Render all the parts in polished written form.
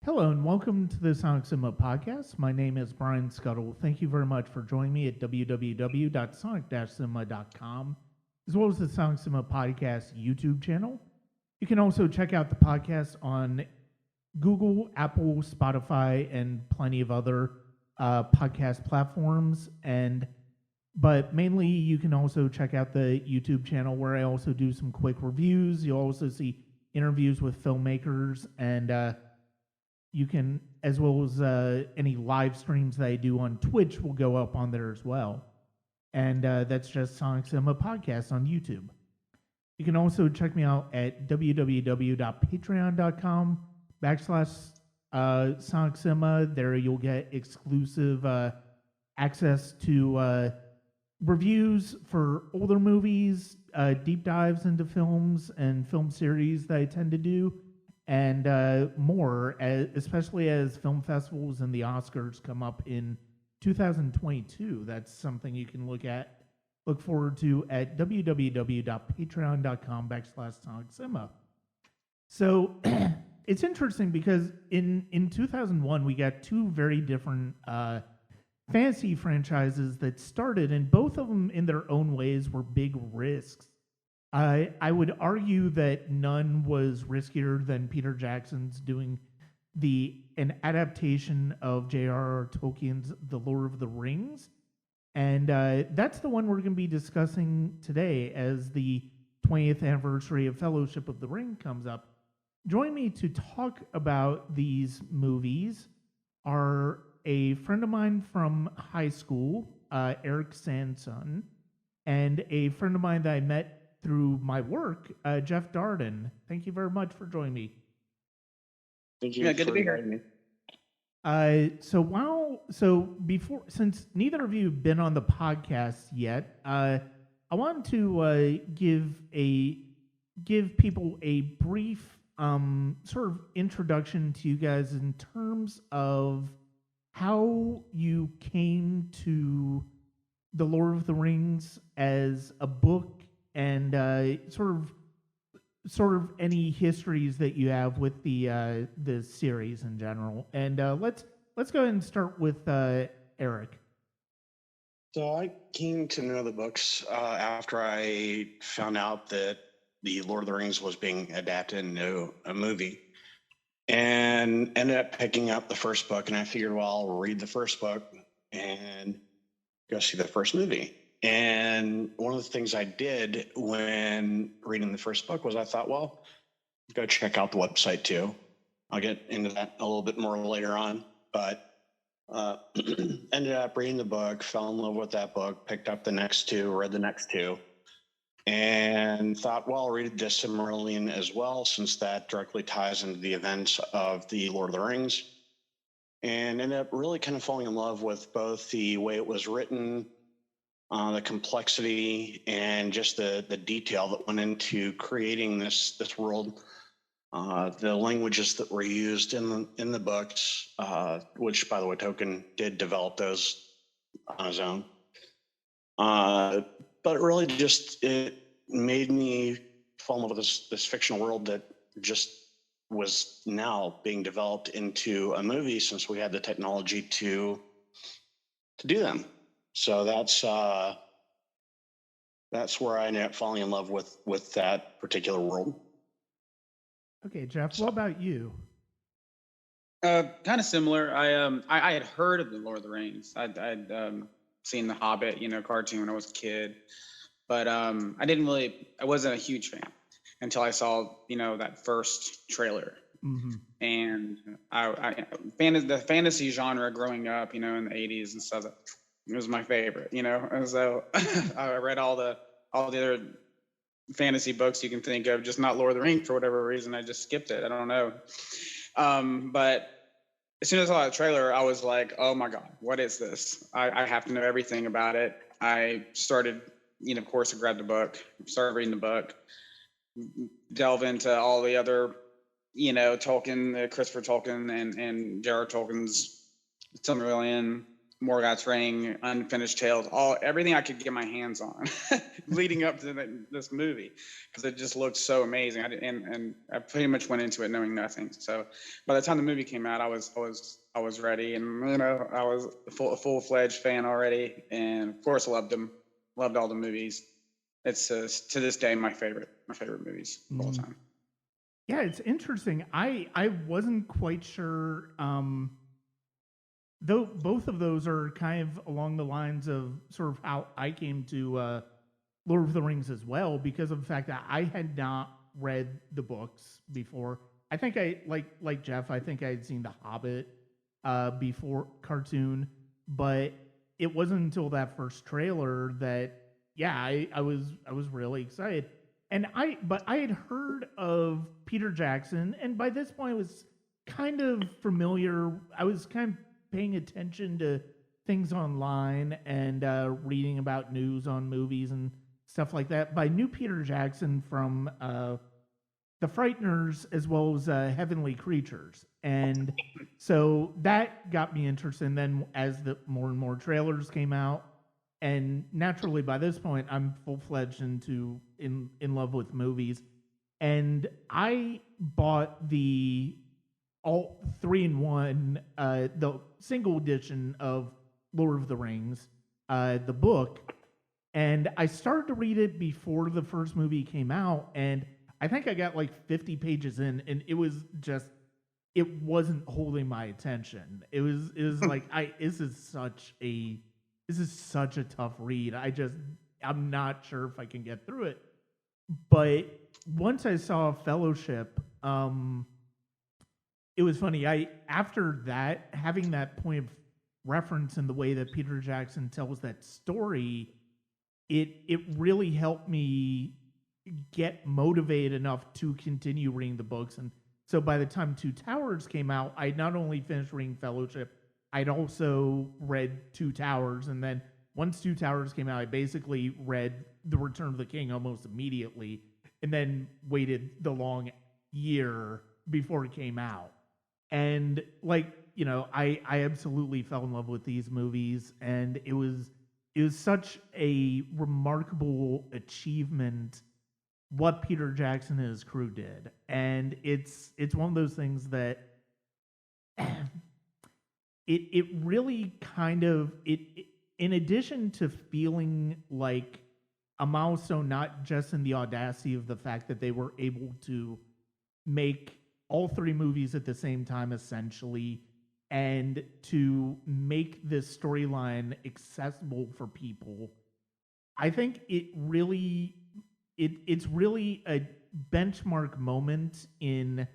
Hello and welcome to the Sonic Cinema podcast. My name is Brian Scuttle. Thank you very much for joining me at www.sonic-cinema.com, as well as the Sonic Cinema podcast YouTube channel. You can also check out the podcast on Google, Apple, Spotify, and plenty of other podcast platforms. But mainly, you can also check out the YouTube channel where I also do some quick reviews. You'll also see interviews with filmmakers and you can, as well as any live streams that I do on Twitch will go up on there as well. And that's just Sonic Cinema Podcast on YouTube. You can also check me out at www.patreon.com/Sonic Cinema. There you'll get exclusive access to reviews for older movies, deep dives into films and film series that I tend to do, and more, especially as film festivals and the Oscars come up in 2022. That's something you can look forward to at www.patreon.com/SonicCinema. So it's interesting because in 2001, we got two very different fantasy franchises that started, and both of them in their own ways were big risks. I would argue that none was riskier than Peter Jackson's doing an adaptation of J.R.R. Tolkien's The Lord of the Rings. And that's the one we're going to be discussing today as the 20th anniversary of Fellowship of the Ring comes up. Join me to talk about these movies are a friend of mine from high school, Eric Sansone, and a friend of mine that I met through my work, Jeff Darden. Thank you very much for joining me. Thank you. Yeah, good to be here. Since neither of you have been on the podcast yet, I wanted to give people a brief sort of introduction to you guys in terms of how you came to The Lord of the Rings as a book, and sort of any histories that you have with the series in general. And let's go ahead and start with Eric. So I came to know the books after I found out that the Lord of the Rings was being adapted into a movie, and ended up picking up the first book. And I figured, well, I'll read the first book and go see the first movie. And one of the things I did when reading the first book was I thought, well, go check out the website too. I'll get into that a little bit more later on. But ended up reading the book, fell in love with that book, picked up the next two, read the next two, and thought, well, I'll read the Silmarillion as well, since that directly ties into the events of the Lord of the Rings. And ended up really kind of falling in love with both the way it was written, the complexity, and just the detail that went into creating this world, the languages that were used in the books, which, by the way, Tolkien did develop those on his own. But really, it made me fall in love with this fictional world that just was now being developed into a movie, since we had the technology to do them. So that's where I ended up falling in love with that particular world. Okay, Jeff, what about you? Kind of similar. I had heard of the Lord of the Rings. I'd seen the Hobbit, cartoon when I was a kid, but I wasn't a huge fan until I saw, that first trailer. Mm-hmm. And the fantasy genre growing up, in the 80s and stuff, it was my favorite, and so I read all the other fantasy books you can think of, just not Lord of the Rings for whatever reason. I just skipped it. I don't know. But as soon as I saw the trailer, I was like, oh my God, what is this? I have to know everything about it. I started, of course, I grabbed the book, started reading the book, delve into all the other, Tolkien, Christopher Tolkien and J.R.R. Tolkien's Silmarillion, Morgoth's Ring, Unfinished Tales, everything I could get my hands on leading up to this movie, because it just looked so amazing. And I pretty much went into it knowing nothing. So by the time the movie came out, I was ready, and I was a full-fledged fan already, and of course loved all the movies. It's to this day my favorite movies of all time. Yeah, it's interesting. I wasn't quite sure. Though both of those are kind of along the lines of sort of how I came to Lord of the Rings as well, because of the fact that I had not read the books before. I think I like Jeff. I think I had seen the Hobbit before cartoon, but it wasn't until that first trailer that I was really excited. And I had heard of Peter Jackson, and by this point I was kind of familiar. I was kind of paying attention to things online and reading about news on movies and stuff like that. But I knew Peter Jackson from The Frighteners as well as Heavenly Creatures. And so that got me interested. And then as the more and more trailers came out, and naturally by this point, I'm full-fledged in love with movies. And I bought the all 3-in-1, the single edition of Lord of the Rings, the book, and I started to read it before the first movie came out, and I think I got like 50 pages in, and it wasn't holding my attention. It was like this is such a tough read. I'm not sure if I can get through it. But once I saw Fellowship, it was funny. After that, having that point of reference in the way that Peter Jackson tells that story, it really helped me get motivated enough to continue reading the books. And so by the time Two Towers came out, I not only finished reading Fellowship, I'd also read Two Towers. And then once Two Towers came out, I basically read The Return of the King almost immediately, and then waited the long year before it came out. And I absolutely fell in love with these movies, and it was such a remarkable achievement what Peter Jackson and his crew did. And it's one of those things that it really kind of in addition to feeling like a milestone, not just in the audacity of the fact that they were able to make all 3 movies at the same time, essentially, and to make this storyline accessible for people. I think it's really a benchmark moment in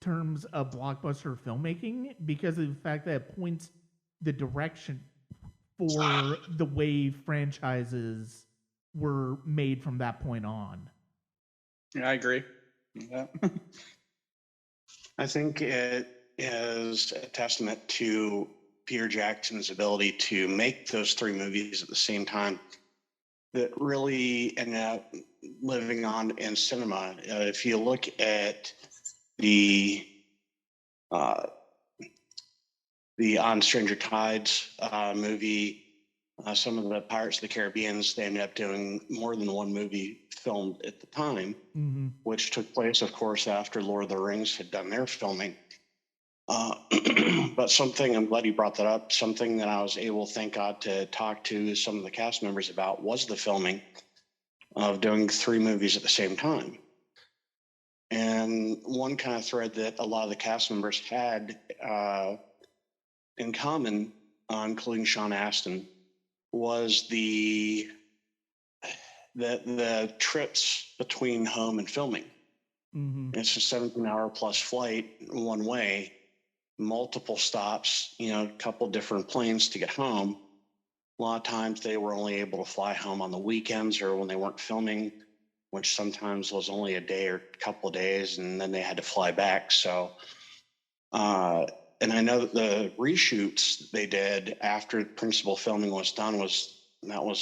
terms of blockbuster filmmaking, because of the fact that it points the direction for the way franchises were made from that point on. Yeah, I agree. Yeah. I think it is a testament to Peter Jackson's ability to make those 3 movies at the same time that really ended up living on in cinema. If you look at the On Stranger Tides movie, some of the Pirates of the Caribbeans, they ended up doing more than one movie filmed at the time, which took place, of course, after Lord of the Rings had done their filming. But something, I'm glad you brought that up, something that I was able, thank God, to talk to some of the cast members about was the filming of doing 3 movies at the same time. And one kind of thread that a lot of the cast members had in common, including Sean Astin, was the trips between home and filming. It's a 17-hour plus flight one way, multiple stops, a couple different planes to get home. A lot of times they were only able to fly home on the weekends or when they weren't filming, which sometimes was only a day or a couple of days, and then they had to fly back. So, and I know that the reshoots they did after principal filming was done was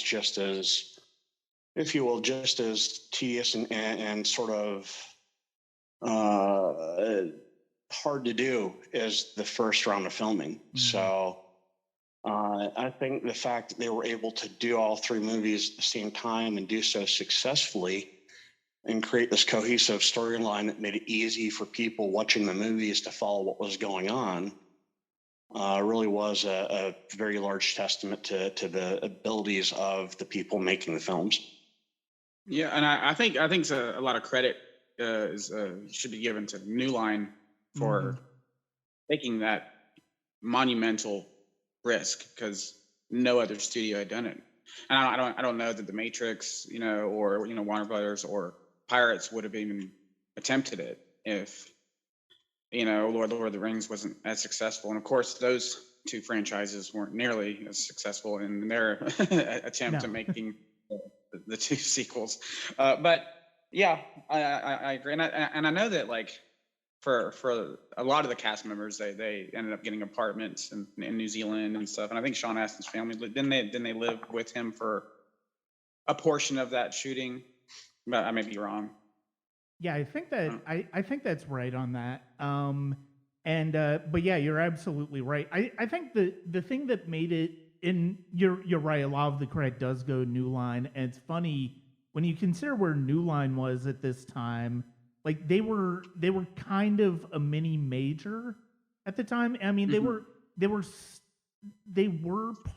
just as, if you will, just as tedious and sort of hard to do as the first round of filming. So I think the fact that they were able to do all three movies at the same time and do so successfully and create this cohesive storyline that made it easy for people watching the movies to follow what was going on really was a very large testament to the abilities of the people making the films. Yeah, and I think a lot of credit should be given to New Line for taking that monumental risk, because no other studio had done it. And I don't know that The Matrix, or Warner Brothers or Pirates would have even attempted it if Lord of the Rings wasn't as successful. And of course, those two franchises weren't nearly as successful in their attempt at making the two sequels. But yeah, I agree, and I know that, like, for a lot of the cast members, they ended up getting apartments in New Zealand and stuff. And I think Sean Astin's family didn't they live with him for a portion of that shooting? But I may be wrong. Yeah, I think that I think that's right on that. But yeah, you're absolutely right. I think the thing that made it, and you're right, a lot of the credit does go New Line, and it's funny when you consider where New Line was at this time. Like, they were kind of a mini major at the time. I mean, they were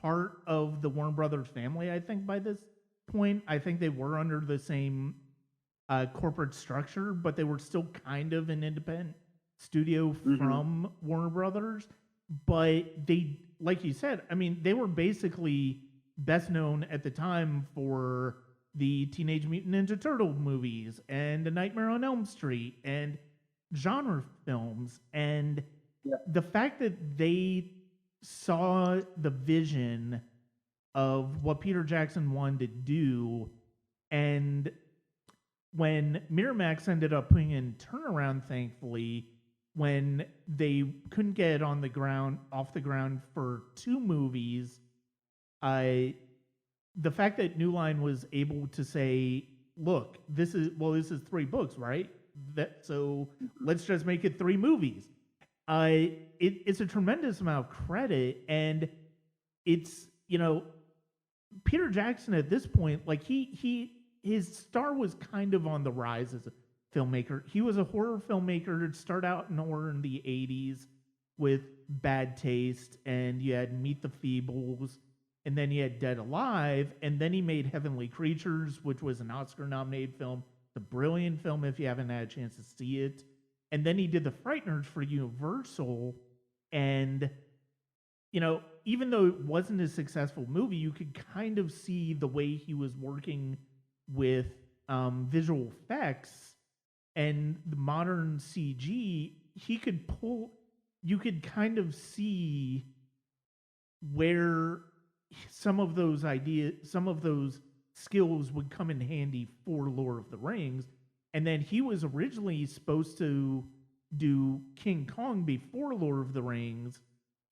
part of the Warner Brothers family, I think, by this point. I think they were under the same corporate structure, but they were still kind of an independent studio from Warner Brothers. But they, like you said, I mean, they were basically best known at the time for the Teenage Mutant Ninja Turtle movies and A Nightmare on Elm Street and genre films. And the fact that they saw the vision of what Peter Jackson wanted to do, and when Miramax ended up putting in Turnaround, thankfully, when they couldn't get it off the ground for two movies, the fact that New Line was able to say, look, this is three books, right? So let's just make it three movies. It's a tremendous amount of credit, and it's, Peter Jackson at this point, like, his star was kind of on the rise as a filmmaker. He was a horror filmmaker, started out in horror in the 80s with Bad Taste, and you had Meet the Feebles, and then he had Dead Alive, and then he made Heavenly Creatures, which was an Oscar-nominated film. It's a brilliant film if you haven't had a chance to see it. And then he did The Frighteners for Universal, and, even though it wasn't a successful movie, you could kind of see the way he was working with visual effects and the modern CG. You could kind of see where some of those skills would come in handy for Lord of the Rings. And then he was originally supposed to do King Kong before Lord of the Rings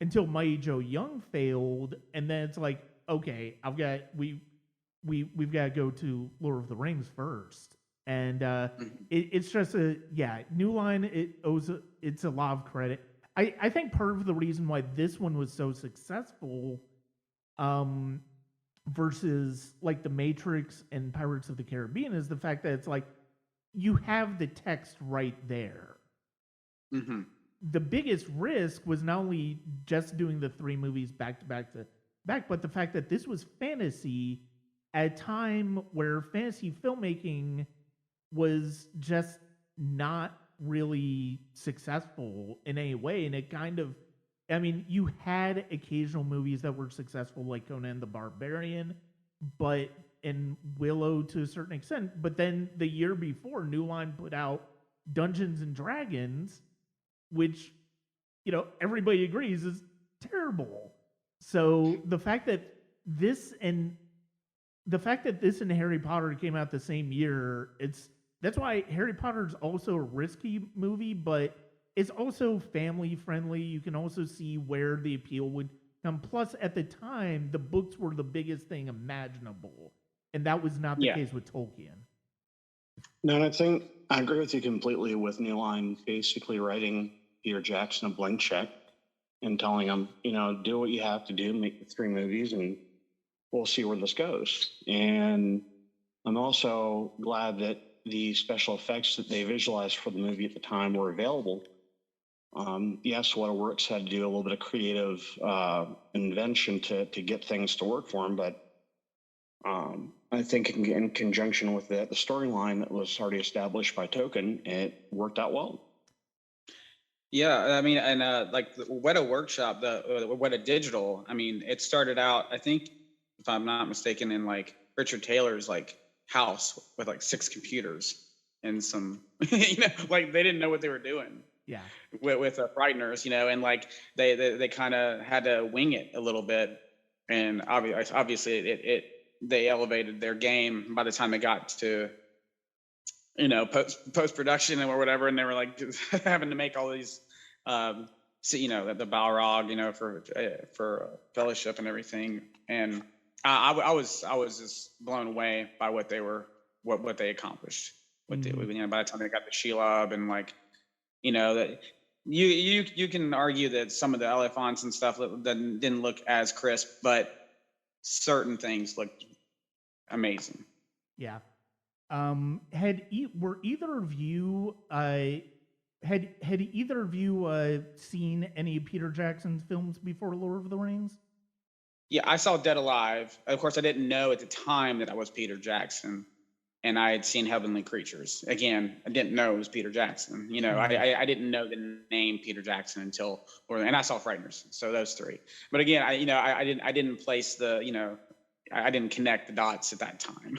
until Mighty Joe Young failed, and then it's like, okay, we've got to go to Lord of the Rings first. And it's just New Line, it's a lot of credit. I think part of the reason why this one was so successful versus like The Matrix and Pirates of the Caribbean is the fact that it's like you have the text right there. The biggest risk was not only just doing the three movies back to back, but the fact that this was fantasy at a time where fantasy filmmaking was just not really successful in any way. And it kind of, I mean, you had occasional movies that were successful, like Conan the Barbarian, and Willow to a certain extent. But then the year before, New Line put out Dungeons and Dragons, which, everybody agrees is terrible. So the fact that this and Harry Potter came out the same year, that's why Harry Potter is also a risky movie, but it's also family friendly. You can also see where the appeal would come. Plus, at the time, the books were the biggest thing imaginable, and that was not the case with Tolkien. No, and I think I agree with you completely with New Line basically writing Peter Jackson a blank check and telling them, do what you have to do, make the 3 movies, and we'll see where this goes. And I'm also glad that the special effects that they visualized for the movie at the time were available. Yes, Waterworks had to do a little bit of creative invention to get things to work for them, but I think in conjunction with the storyline that was already established by Tolkien, it worked out well. Yeah, I mean, and like the Weta Workshop, the Weta Digital, I mean, it started out, I think, if I'm not mistaken, in like Richard Taylor's like house with like 6 computers and some, like they didn't know what they were doing. Yeah. With Frighteners, and like they kind of had to wing it a little bit, and obviously they elevated their game by the time it got to post production or whatever, and they were like having to make all these the Balrog for Fellowship and everything, and I was just blown away by what they accomplished. By the time they got the Shelob and like that you can argue that some of the elephants and stuff that didn't look as crisp, but certain things looked amazing. Yeah. Were either of you had either of you seen any of Peter Jackson's films before Lord of the Rings? Yeah, I saw Dead Alive. Of course, I didn't know at the time that I was Peter Jackson, and I had seen Heavenly Creatures. Again, I didn't know it was Peter Jackson. I didn't know the name Peter Jackson until, and I saw Frighteners. So those 3. But again, I didn't place I didn't connect the dots at that time.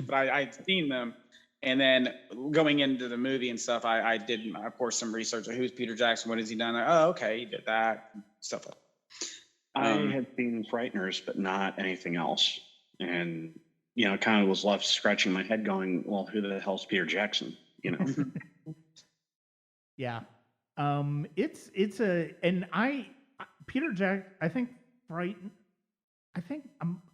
But I'd seen them, and then going into the movie and stuff, I did, of course, some research on who's Peter Jackson, what has he done? Oh, okay, he did that, stuff like that. I had seen Frighteners, but not anything else, and kind of was left scratching my head, going, "Well, who the hell's Peter Jackson?" Yeah, Peter Jack. I think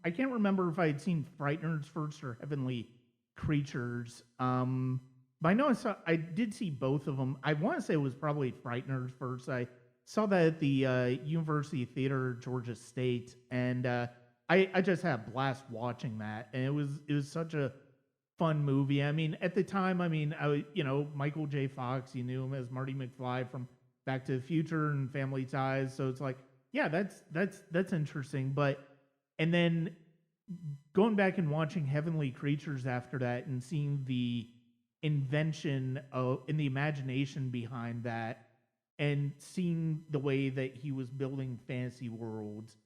I can't remember if I had seen Frighteners first or Heavenly Creatures. But I know I did see both of them. I want to say it was probably Frighteners first. I saw that at the University Theater, Georgia State, and I just had a blast watching that, and it was such a fun movie. I mean, at the time, Michael J. Fox, you knew him as Marty McFly from Back to the Future and Family Ties, so it's like, yeah, that's interesting. And then going back and watching Heavenly Creatures after that and seeing the invention and the imagination behind that, and seeing the way that he was building fantasy worlds,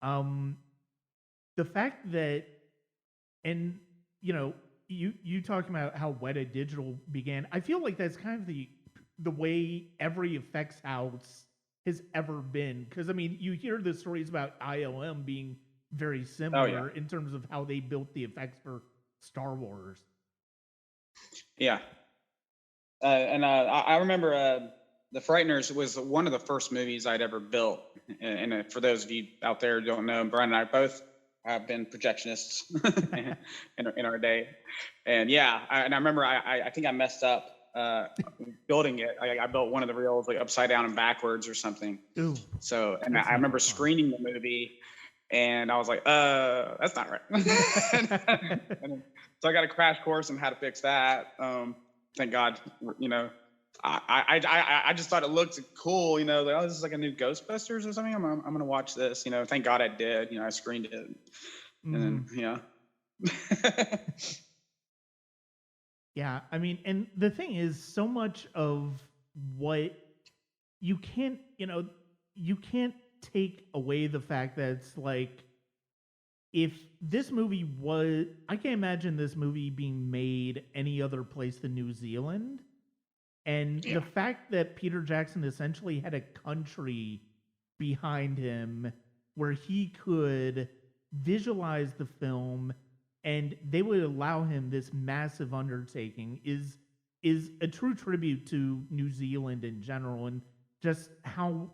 the fact that, and you talking about how Weta Digital began, I feel like that's kind of the way every effects house has ever been. Because you hear the stories about ILM being very similar in terms of how they built the effects for Star Wars. Yeah, and I remember The Frighteners was one of the first movies I'd ever built. And for those of you out there who don't know, Brian and I both have been projectionists in our day. And I remember I think I messed up building it. I built one of the reels like upside down and backwards or something. Ooh, so, and I remember screening the movie, and I was like, that's not right. So I got a crash course on how to fix that. Thank God, I just thought it looked cool, like, oh, this is like a new Ghostbusters or something. I'm gonna watch this, Thank God I did. I screened it, and then Yeah, and the thing is, so much of what you can't take away the fact that it's like, if this movie was, I can't imagine this movie being made any other place than New Zealand. And the fact that Peter Jackson essentially had a country behind him where he could visualize the film and they would allow him this massive undertaking is a true tribute to New Zealand in general, and just how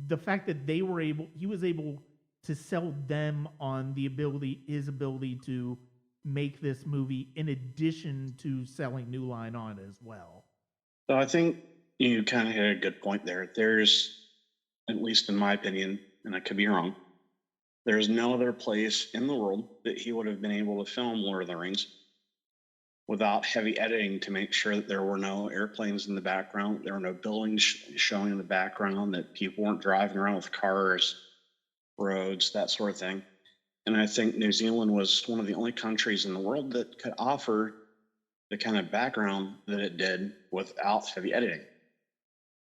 the fact that he was able to sell them on his ability to make this movie in addition to selling New Line on as well. So I think you kind of hit a good point there. There's at least in my opinion, and I could be wrong, there's no other place in the world that he would have been able to film Lord of the Rings without heavy editing to make sure that there were no airplanes in the background, there were no buildings showing in the background, that people weren't driving around with cars, roads, that sort of thing. And I think New Zealand was one of the only countries in the world that could offer the kind of background that it did without heavy editing.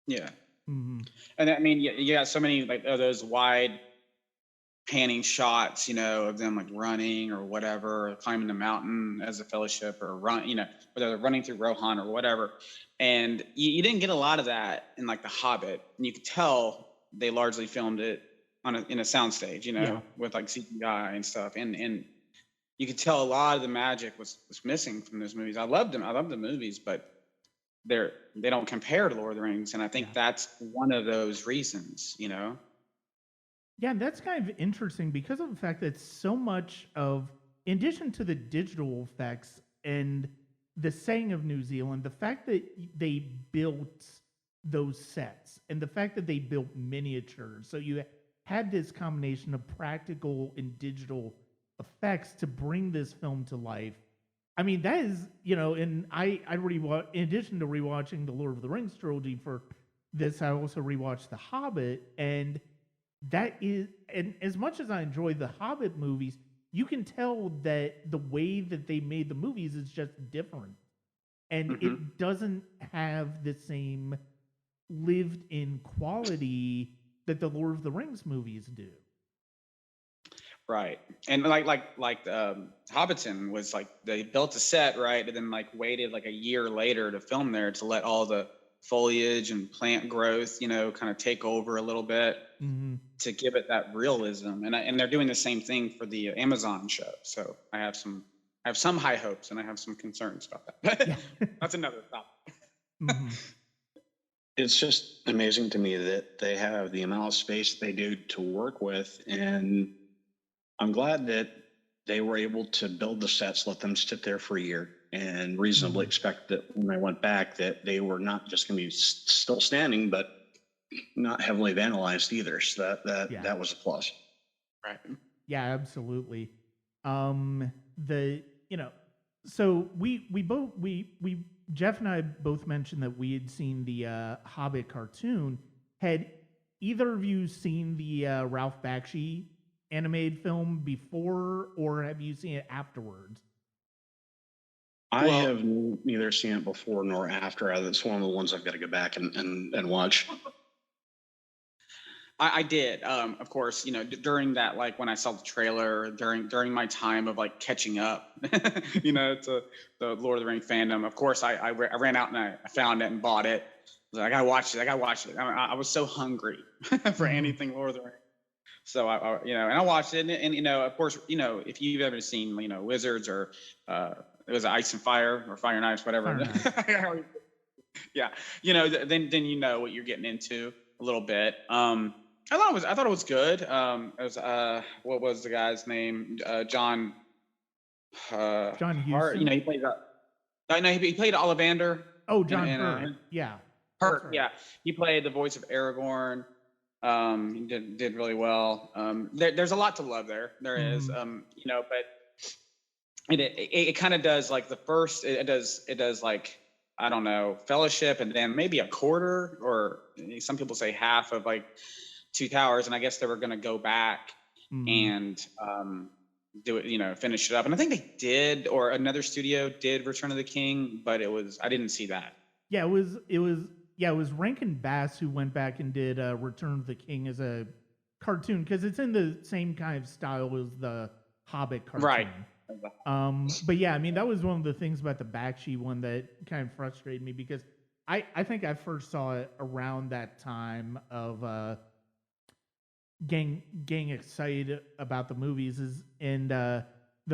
Yeah. Mm-hmm. And I mean, you got so many like of those wide panning shots, of them like running or whatever, or climbing the mountain as a fellowship, or whether they're running through Rohan or whatever. And you didn't get a lot of that in like The Hobbit. And you could tell they largely filmed it in a soundstage, with like CGI and stuff. And you could tell a lot of the magic was missing from those movies. I loved them. I love the movies, but they don't compare to Lord of the Rings. And I think that's one of those reasons, Yeah, and that's kind of interesting because of the fact that so much of, in addition to the digital effects and the setting of New Zealand, the fact that they built those sets and the fact that they built miniatures, so you had this combination of practical and digital effects to bring this film to life. I mean, that is, and I in addition to rewatching the Lord of the Rings trilogy for this, I also rewatched The Hobbit, and that is, and as much as I enjoy the Hobbit movies, you can tell that the way that they made the movies is just different. And it doesn't have the same lived in quality that the Lord of the Rings movies do. Right. And like Hobbiton was like, they built a set, right? And then like waited like a year later to film there to let all the foliage and plant growth, kind of take over a little bit to give it that realism. And they're doing the same thing for the Amazon show. So I have some high hopes and I have some concerns about that. Yeah. That's another topic. It's just amazing to me that they have the amount of space they do to work with. And I'm glad that they were able to build the sets, let them sit there for a year, and reasonably expect that when I went back that they were not just going to be still standing, but not heavily vandalized either. So that was a plus. Right. Yeah, absolutely. So we Jeff and I both mentioned that we had seen the Hobbit cartoon. Had either of you seen the Ralph Bakshi animated film before, or have you seen it afterwards? I have neither seen it before nor after. It's one of the ones I've got to go back and watch. I did, of course, during that, like when I saw the trailer, during my time of like catching up, to the Lord of the Rings fandom. Of course, I ran out and I found it and bought it. I was like, I gotta watch it. I was so hungry for anything Lord of the Rings. So and I watched it, and of course, if you've ever seen, Wizards or it was Ice and Fire or Fire and Ice, whatever. Yeah, then you know what you're getting into a little bit. I thought it was good. It was what was the guy's name? John Huston? He played he played Ollivander. Oh, John Hurt. Yeah. Hurt, right. Yeah. He played the voice of Aragorn. He did really well. There's a lot to love there. There is, but it kind of does like the first, it does like, I don't know, Fellowship, and then maybe a quarter, or some people say half of like Two Towers. And I guess they were going to go back and do it, finish it up. And I think they did, or another studio did Return of the King, but I didn't see that. Yeah, it was Rankin Bass who went back and did Return of the King as a cartoon, because it's in the same kind of style as the Hobbit cartoon. Right. But yeah, I mean, that was one of the things about the Bakshi one that kind of frustrated me, because I think I first saw it around that time of getting excited about the movies, and the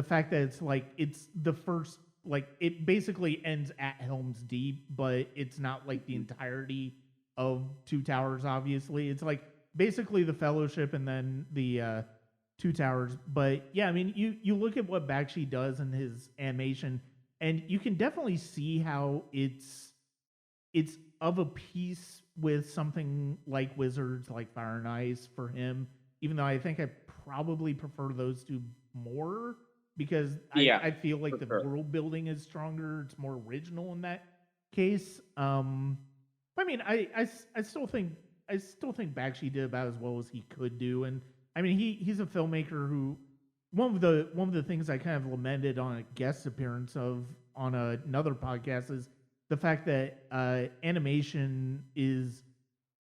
fact that it's the first, like, it basically ends at Helm's Deep, but it's not like the entirety of Two Towers, obviously. It's like basically the Fellowship and then the Two Towers. But yeah, I mean, you look at what Bakshi does in his animation, and you can definitely see how it's of a piece with something like Wizards, like Fire and Ice for him, even though I think I probably prefer those two more because Yeah, I feel like for the sure. world building is stronger. It's more original in that case. I mean, I still think Bakshi did about as well as he could do, and I mean he's a filmmaker who one of the things I kind of lamented on a guest appearance of on another podcast is the fact that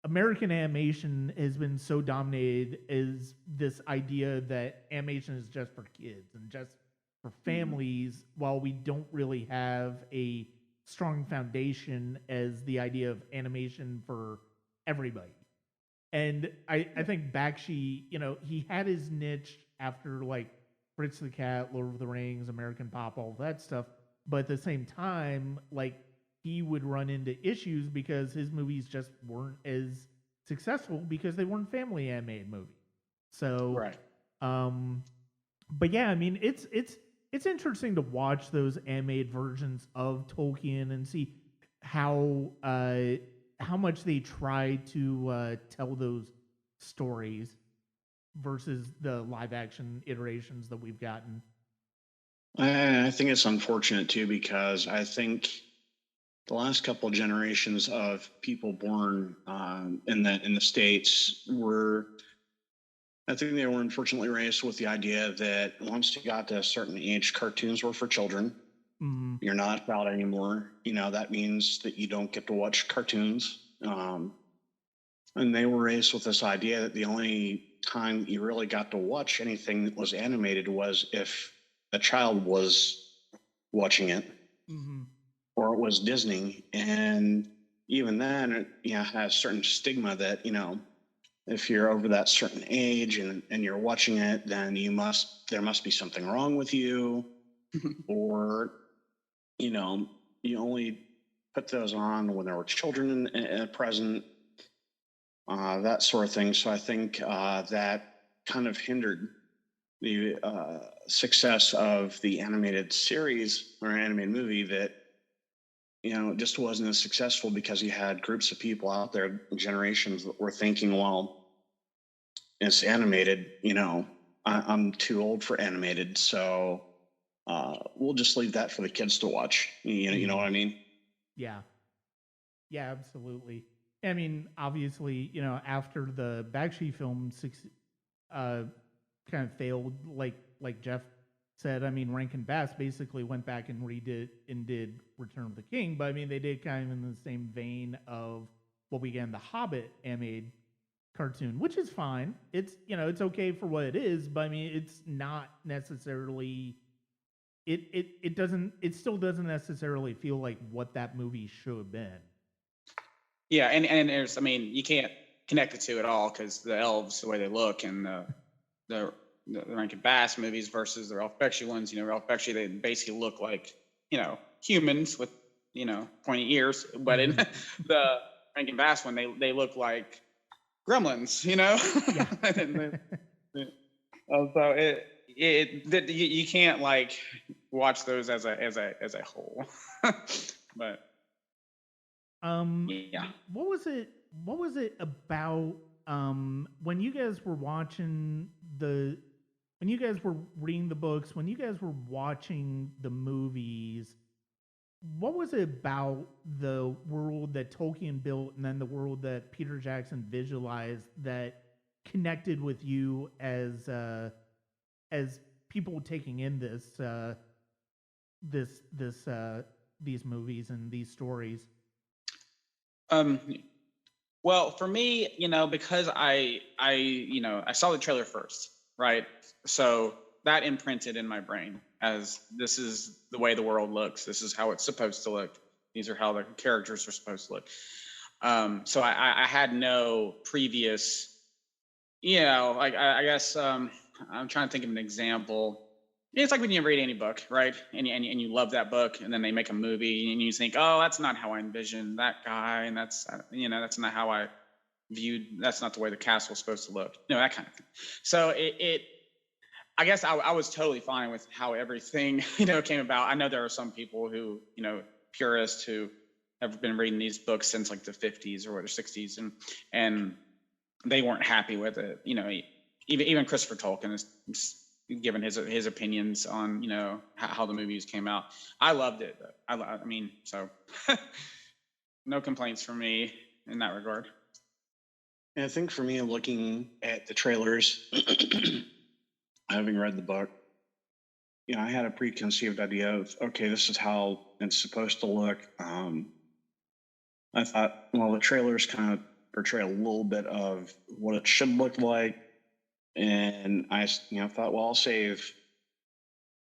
American animation has been so dominated as this idea that animation is just for kids and just for families, while we don't really have a strong foundation as the idea of animation for everybody. And I think Bakshi, he had his niche after like Fritz the Cat, Lord of the Rings, American Pop, all that stuff. But at the same time, like he would run into issues because his movies just weren't as successful because they weren't family animated movies. So, Right. but yeah, I mean, it's interesting to watch those animated versions of Tolkien and see how much they try to tell those stories versus the live action iterations that we've gotten. I think it's unfortunate too because I think the last couple of generations of people born in the states were, I think they were unfortunately raised with the idea that once you got to a certain age, cartoons were for children. Mm-hmm. You're not about anymore. That means that you don't get to watch cartoons. And they were raised with this idea that the only time you really got to watch anything that was animated was if a child was watching it. Mm-hmm. Or it was Disney. And even then, it has a certain stigma that, if you're over that certain age and you're watching it, then there must be something wrong with you. Or, you only put those on when there were children present, that sort of thing. So I think that kind of hindered the success of the animated series or animated movie that, it just wasn't as successful because you had groups of people out there, generations that were thinking, well, it's animated, I'm too old for animated. So we'll just leave that for the kids to watch. You know what I mean? Yeah. Yeah, absolutely. I mean, obviously, after the Bakshi film kind of failed, like Jeff said, I mean, Rankin Bass basically went back and did Return of the King, but I mean, they did kind of in the same vein of what we get in the Hobbit animated cartoon, which is fine. It's it's okay for what it is, but I mean, it's not necessarily. It still doesn't necessarily feel like what that movie should have been. Yeah, and there's, I mean, you can't connect the two at all because the elves, the way they look, and the Rankin Bass movies versus the Ralph Bakshi ones. Ralph Bakshi, they basically look like humans with pointy ears, but in the Rankin Bass one, they look like gremlins. Yeah. So you can't like watch those as a whole, but. Yeah. What was it about when you guys were watching when you guys were reading the books, when you guys were watching the movies, what was it about the world that Tolkien built and then the world that Peter Jackson visualized that connected with you as people taking in these movies and these stories? Well, for me, because I saw the trailer first, right? So that imprinted in my brain as this is the way the world looks. This is how it's supposed to look. These are how the characters are supposed to look. So I had no previous, I guess I'm trying to think of an example. It's like when you read any book, right? And you love that book, and then they make a movie, and you think, oh, that's not how I envisioned that guy, and that's that's not how I viewed. That's not the way the castle's supposed to look. That kind of thing. So I guess I was totally fine with how everything came about. I know there are some people who purists who have been reading these books since like the 50s or 60s, and they weren't happy with it. Even Christopher Tolkien is given his opinions on how the movies came out. I loved it. I mean, so no complaints from me in that regard. And I think for me, looking at the trailers, having read the book, I had a preconceived idea of, okay, this is how it's supposed to look. I thought, well, the trailers kind of portray a little bit of what it should look like. And I, thought, well, I'll save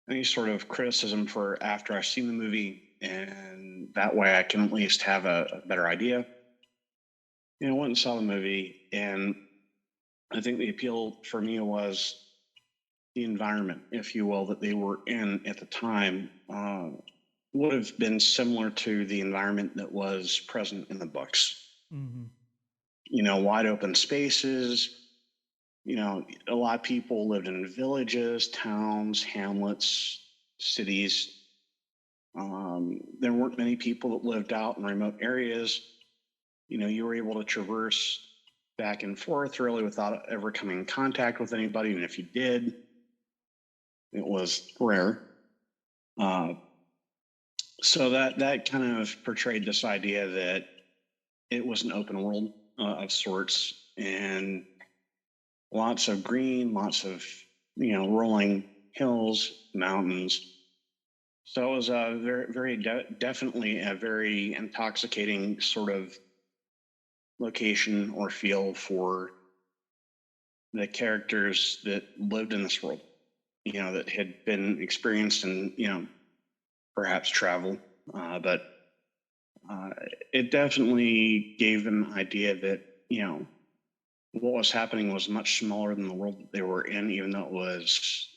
any sort of criticism for after I've seen the movie. And that way I can at least have a better idea. Went and saw the movie. And I think the appeal for me was the environment, if you will, that they were in at the time would have been similar to the environment that was present in the books. Mm-hmm. Wide open spaces. A lot of people lived in villages, towns, hamlets, cities. There weren't many people that lived out in remote areas. You were able to traverse back and forth really without ever coming in contact with anybody. And if you did, it was rare. So that kind of portrayed this idea that it was an open world of sorts, and lots of green, lots of rolling hills, mountains. So it was a very definitely a very intoxicating sort of location or feel for the characters that lived in this world, that had been experienced in, perhaps travel. But it definitely gave an idea that, what was happening was much smaller than the world that they were in, even though it was,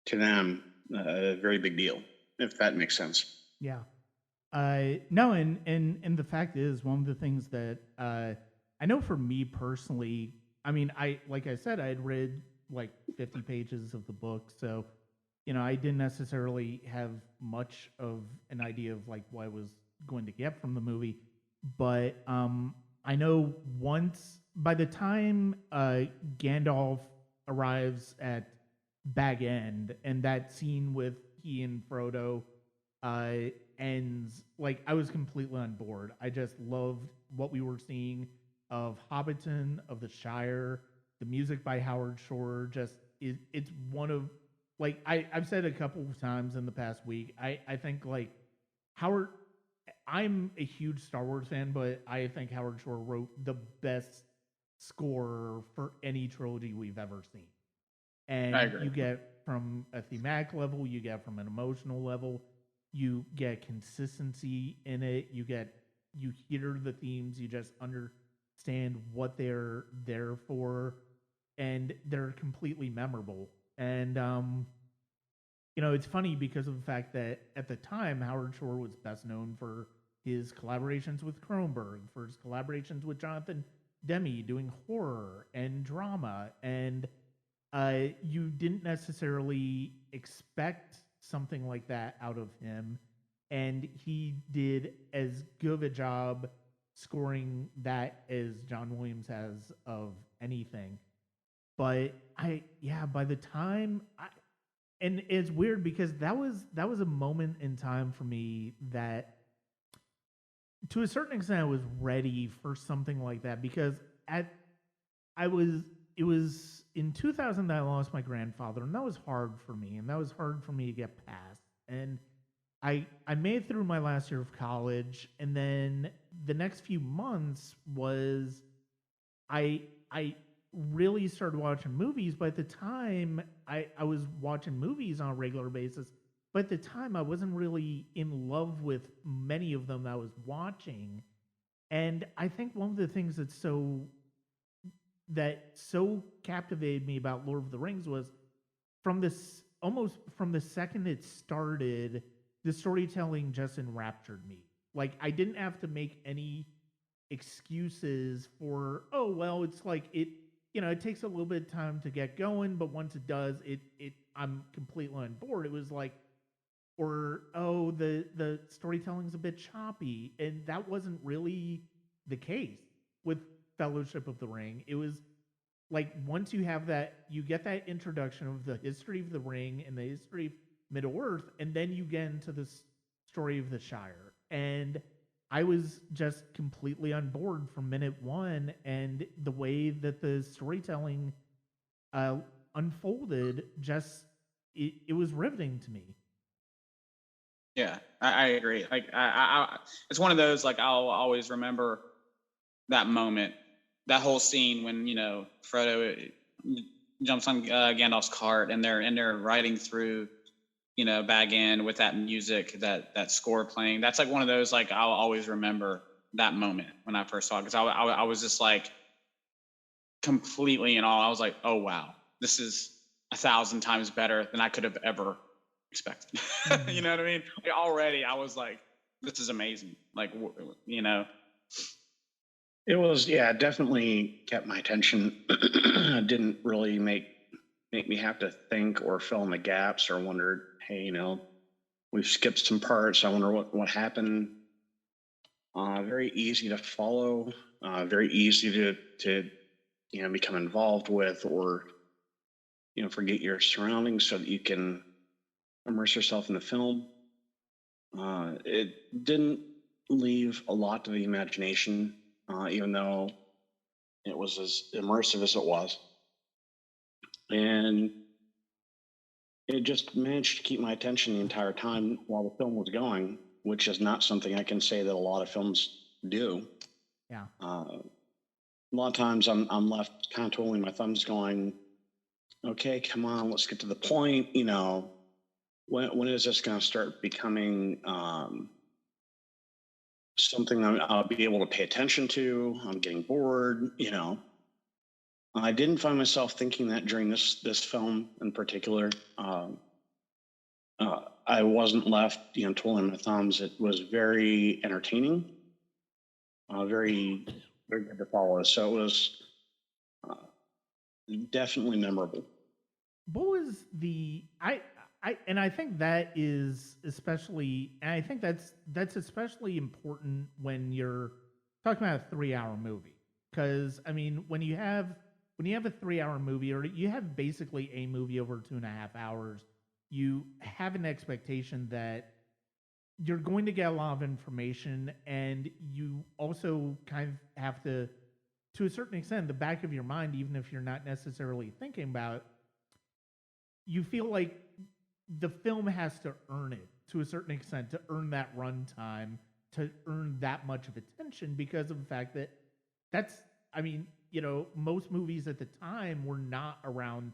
to them, a very big deal, if that makes sense. Yeah. No, and the fact is, one of the things that I know for me personally, I mean, like I said, I had read like 50 pages of the book, so I didn't necessarily have much of an idea of like what I was going to get from the movie, but I know once by the time Gandalf arrives at Bag End and that scene with he and Frodo ends, like I was completely on board. I just loved what we were seeing of Hobbiton, of the Shire, the music by Howard Shore. It's one of, like I've said a couple of times in the past week. I think like Howard. I'm a huge Star Wars fan, but I think Howard Shore wrote the best score for any trilogy we've ever seen. And I agree. you get from a thematic level, you get from an emotional level, you get consistency in it, you hear the themes, you just understand what they're there for, and they're completely memorable. And it's funny because of the fact that at the time Howard Shore was best known for his collaborations with Cronenberg, for his collaborations with Jonathan Demme doing horror and drama, and you didn't necessarily expect something like that out of him, and he did as good of a job scoring that as John Williams has of anything. But by the time and it's weird because that was a moment in time for me that to a certain extent I was ready for something like that, because it was in 2000 that I lost my grandfather, and that was hard for me, and that was hard for me to get past. And I made it through my last year of college, and then the next few months was I really started watching movies, but at the time I was watching movies on a regular basis, but at the time I wasn't really in love with many of them that I was watching. And I think one of the things that so captivated me about Lord of the Rings was almost from the second it started, the storytelling just enraptured me. Like I didn't have to make any excuses for, oh well, it's like it takes a little bit of time to get going, but once it does, I'm completely on board. It was like, or oh, the storytelling's a bit choppy, and that wasn't really the case with Fellowship of the Ring. It was like once you have that, you get that introduction of the history of the ring and the history of Middle Earth, and then you get into the story of the Shire. And I was just completely on board from minute one, and the way that the storytelling unfolded, just it was riveting to me. Yeah, I agree. Like it's one of those, like, I'll always remember that moment, that whole scene when, Frodo jumps on Gandalf's cart, and they're riding through, Bag End with that music, that score playing. That's like one of those, like, I'll always remember that moment when I first saw it, because I was just like completely in awe. I was like, oh wow, this is 1,000 times better than I could have ever expected. You know what I mean? Like, already I was like, this is amazing. Like, It was, yeah, it definitely kept my attention. It didn't really make me have to think or fill in the gaps or wonder, hey, we've skipped some parts. I wonder what happened. Very easy to follow. Very easy to become involved with, or forget your surroundings so that you can immerse yourself in the film. It didn't leave a lot to the imagination, even though it was as immersive as it was. And it just managed to keep my attention the entire time while the film was going, which is not something I can say that a lot of films do. Yeah. A lot of times I'm left kind of twiddling my thumbs going, okay, come on, let's get to the point. When is this going to start becoming something I'll be able to pay attention to? I'm getting bored. I didn't find myself thinking that during this film in particular. I wasn't left, twiddling my thumbs. It was very entertaining, very, very good to follow. So it was definitely memorable. What was the and I think that is especially, and I think that's especially important when you're talking about a 3 hour movie, because I mean when you have a 3 hour movie, or you have basically a movie over 2.5 hours, you have an expectation that you're going to get a lot of information, and you also kind of have to a certain extent, in the back of your mind, even if you're not necessarily thinking about it, you feel like the film has to earn it to a certain extent, to earn that runtime, to earn that much of attention, because of the fact that most movies at the time were not around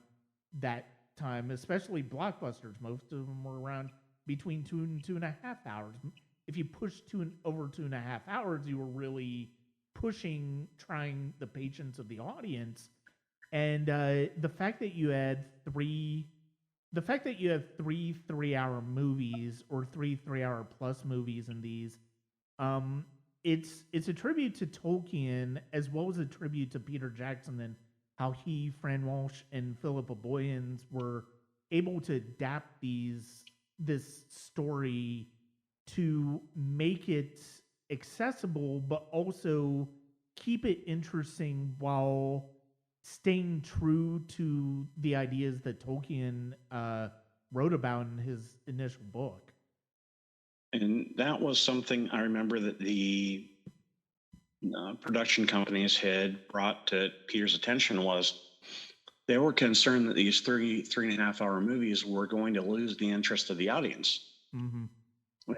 that time, especially blockbusters. Most of them were around between 2 and 2.5 hours. If you pushed over 2.5 hours, you were really trying the patience of the audience. And the fact that you had three 3 hour movies, or 3 hour plus movies in these, it's a tribute to Tolkien, as well as a tribute to Peter Jackson, and how he, Fran Walsh, and Philippa Boyens were able to adapt this story to make it accessible, but also keep it interesting while staying true to the ideas that Tolkien wrote about in his initial book. And that was something I remember that the production companies had brought to Peter's attention, was they were concerned that these 3.5 hour movies were going to lose the interest of the audience. Mm-hmm.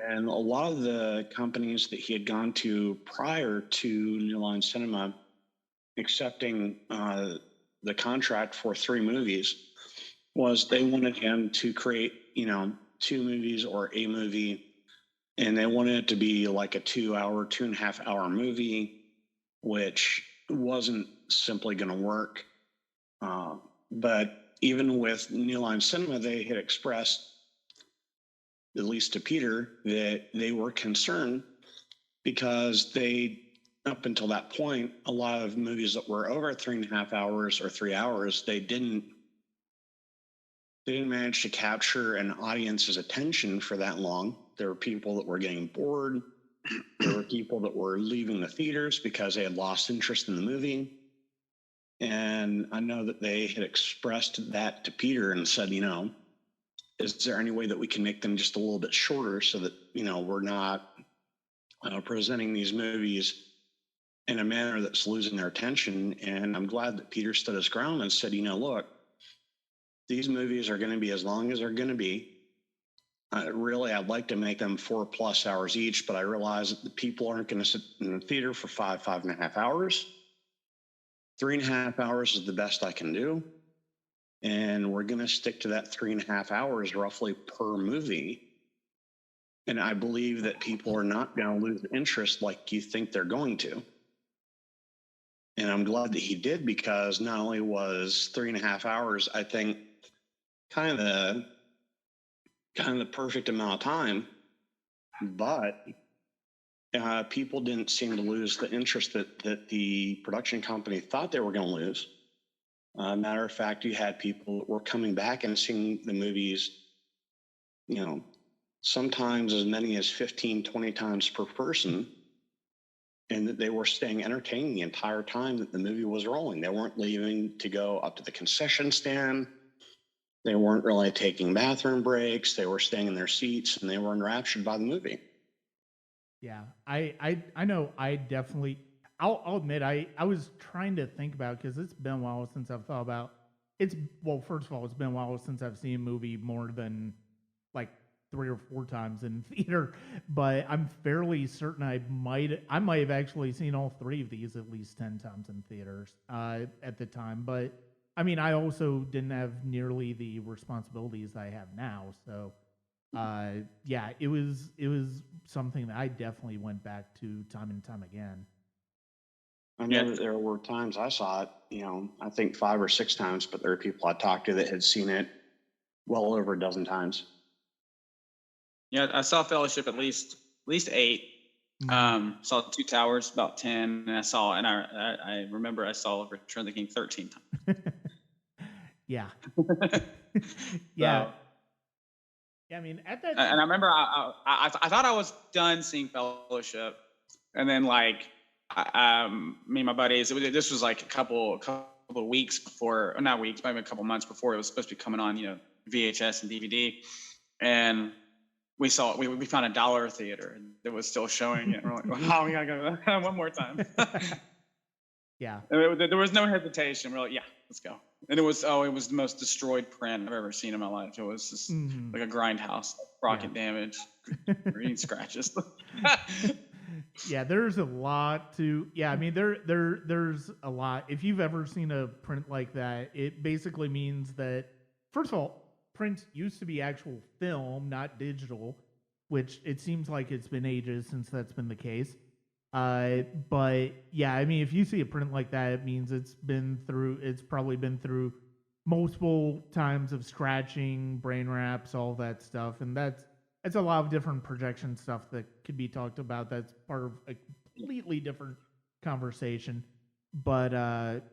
And a lot of the companies that he had gone to prior to New Line Cinema accepting the contract for 3 movies, was they wanted him to create, 2 movies or a movie, and they wanted it to be like a 2 hour, 2.5 hour movie, which wasn't simply going to work. But even with New Line Cinema, they had expressed, at least to Peter, that they were concerned because up until that point, a lot of movies that were over 3.5 hours or 3 hours, they didn't they didn't manage to capture an audience's attention for that long. There were people that were getting bored. There were people that were leaving the theaters because they had lost interest in the movie. And I know that they had expressed that to Peter and said, is there any way that we can make them just a little bit shorter so that, we're not presenting these movies in a manner that's losing their attention? And I'm glad that Peter stood his ground and said, look, these movies are going to be as long as they're going to be. Really, I'd like to make them 4+ hours each, but I realize that the people aren't going to sit in the theater for 5.5 hours. 3.5 hours is the best I can do. And we're going to stick to that 3.5 hours roughly per movie. And I believe that people are not going to lose interest like you think they're going to. And I'm glad that he did, because not only was 3.5 hours, I think, kind of the perfect amount of time, but people didn't seem to lose the interest that the production company thought they were going to lose. Matter of fact, you had people that were coming back and seeing the movies, sometimes as many as 15, 20 times per person, and that they were staying entertained the entire time that the movie was rolling. They weren't leaving to go up to the concession stand. They weren't really taking bathroom breaks. They were staying in their seats, and they were enraptured by the movie. Yeah, I know. I definitely. I'll admit, I was trying to think about, because it's been a while since I've thought about. Well, first of all, it's been a while since I've seen a movie more than like 3 or 4 times in theater. But I'm fairly certain I might have actually seen all 3 of these at least 10 times in theaters at the time. But I mean, I also didn't have nearly the responsibilities I have now. So, yeah, it was something that I definitely went back to time and time again. I know that there were times I saw it, I think 5 or 6 times, but there were people I talked to that had seen it well over a dozen times. Yeah, I saw Fellowship at least 8. Saw Two Towers about 10, and I remember I saw Return of the King 13 times. Yeah. Yeah. So, yeah, I mean, at that time, and I remember I thought I was done seeing Fellowship, and then like me and my buddies, this was like a couple of weeks before, or not weeks, maybe a couple months before it was supposed to be coming on, VHS and DVD, and we saw we found a dollar theater and it was still showing it. And we're like, wow, we gotta go one more time. Yeah. There was no hesitation. We're like, yeah, let's go. And it was the most destroyed print I've ever seen in my life. It was just like a grindhouse, rocket damage, green scratches. Yeah, there's a lot to. Yeah, I mean, there's a lot. If you've ever seen a print like that, it basically means that, first of all, print used to be actual film, not digital, which it seems like it's been ages since that's been the case. But yeah, I mean, if you see a print like that, it means it's probably been through multiple times of scratching, brain wraps, all that stuff, and that's a lot of different projection stuff that could be talked about. That's part of a completely different conversation. But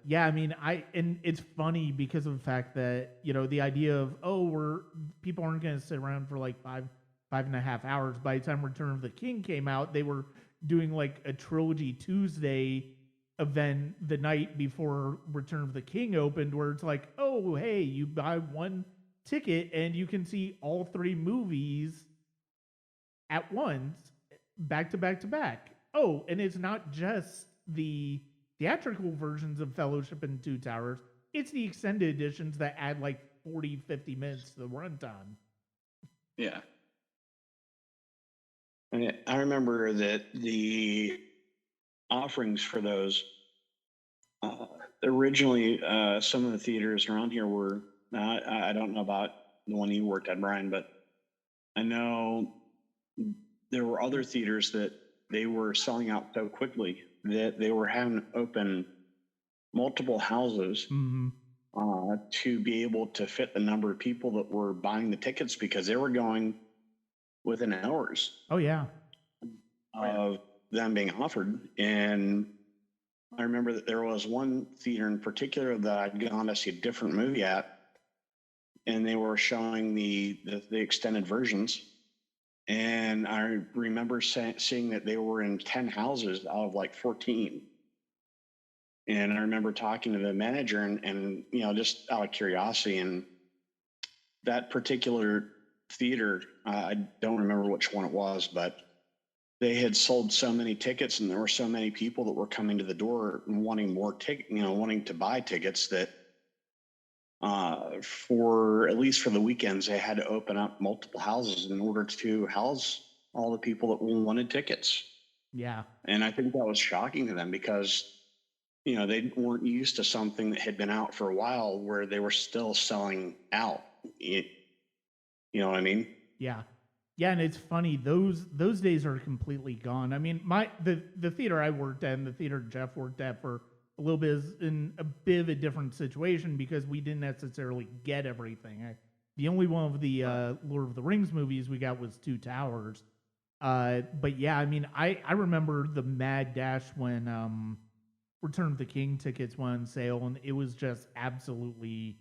yeah, I mean, and it's funny because of the fact that, the idea of, people aren't going to sit around for like 5.5 hours. By the time Return of the King came out, they were doing like a Trilogy Tuesday event the night before Return of the King opened, where it's like, oh, hey, you buy one ticket and you can see all 3 movies at once, back to back to back. Oh, and it's not just the theatrical versions of Fellowship and Two Towers, it's the extended editions that add like 40, 50 minutes to the runtime. Yeah. I remember that the offerings for those, originally, some of the theaters around here were, I don't know about the one you worked at, Brian, but I know there were other theaters that they were selling out so quickly that they were having to open multiple houses to be able to fit the number of people that were buying the tickets, because they were going within hours. Oh, yeah. Of them being offered. And I remember that there was one theater in particular that I'd gone to see a different movie at, and they were showing the extended versions. And I remember seeing that they were in 10 houses out of like 14. And I remember talking to the manager and just out of curiosity, and that particular theater, I don't remember which one it was, but they had sold so many tickets and there were so many people that were coming to the door and wanting wanting to buy tickets that for at least for the weekends, they had to open up multiple houses in order to house all the people that wanted tickets. Yeah. And I think that was shocking to them because, they weren't used to something that had been out for a while where they were still selling out. You know what I mean? Yeah. Yeah, and it's funny, those days are completely gone. I mean, the theater I worked at and the theater Jeff worked at for a little bit is in a bit of a different situation because we didn't necessarily get everything. The only one of the Lord of the Rings movies we got was Two Towers. But yeah, I mean, I remember the mad dash when Return of the King tickets went on sale, and it was just absolutely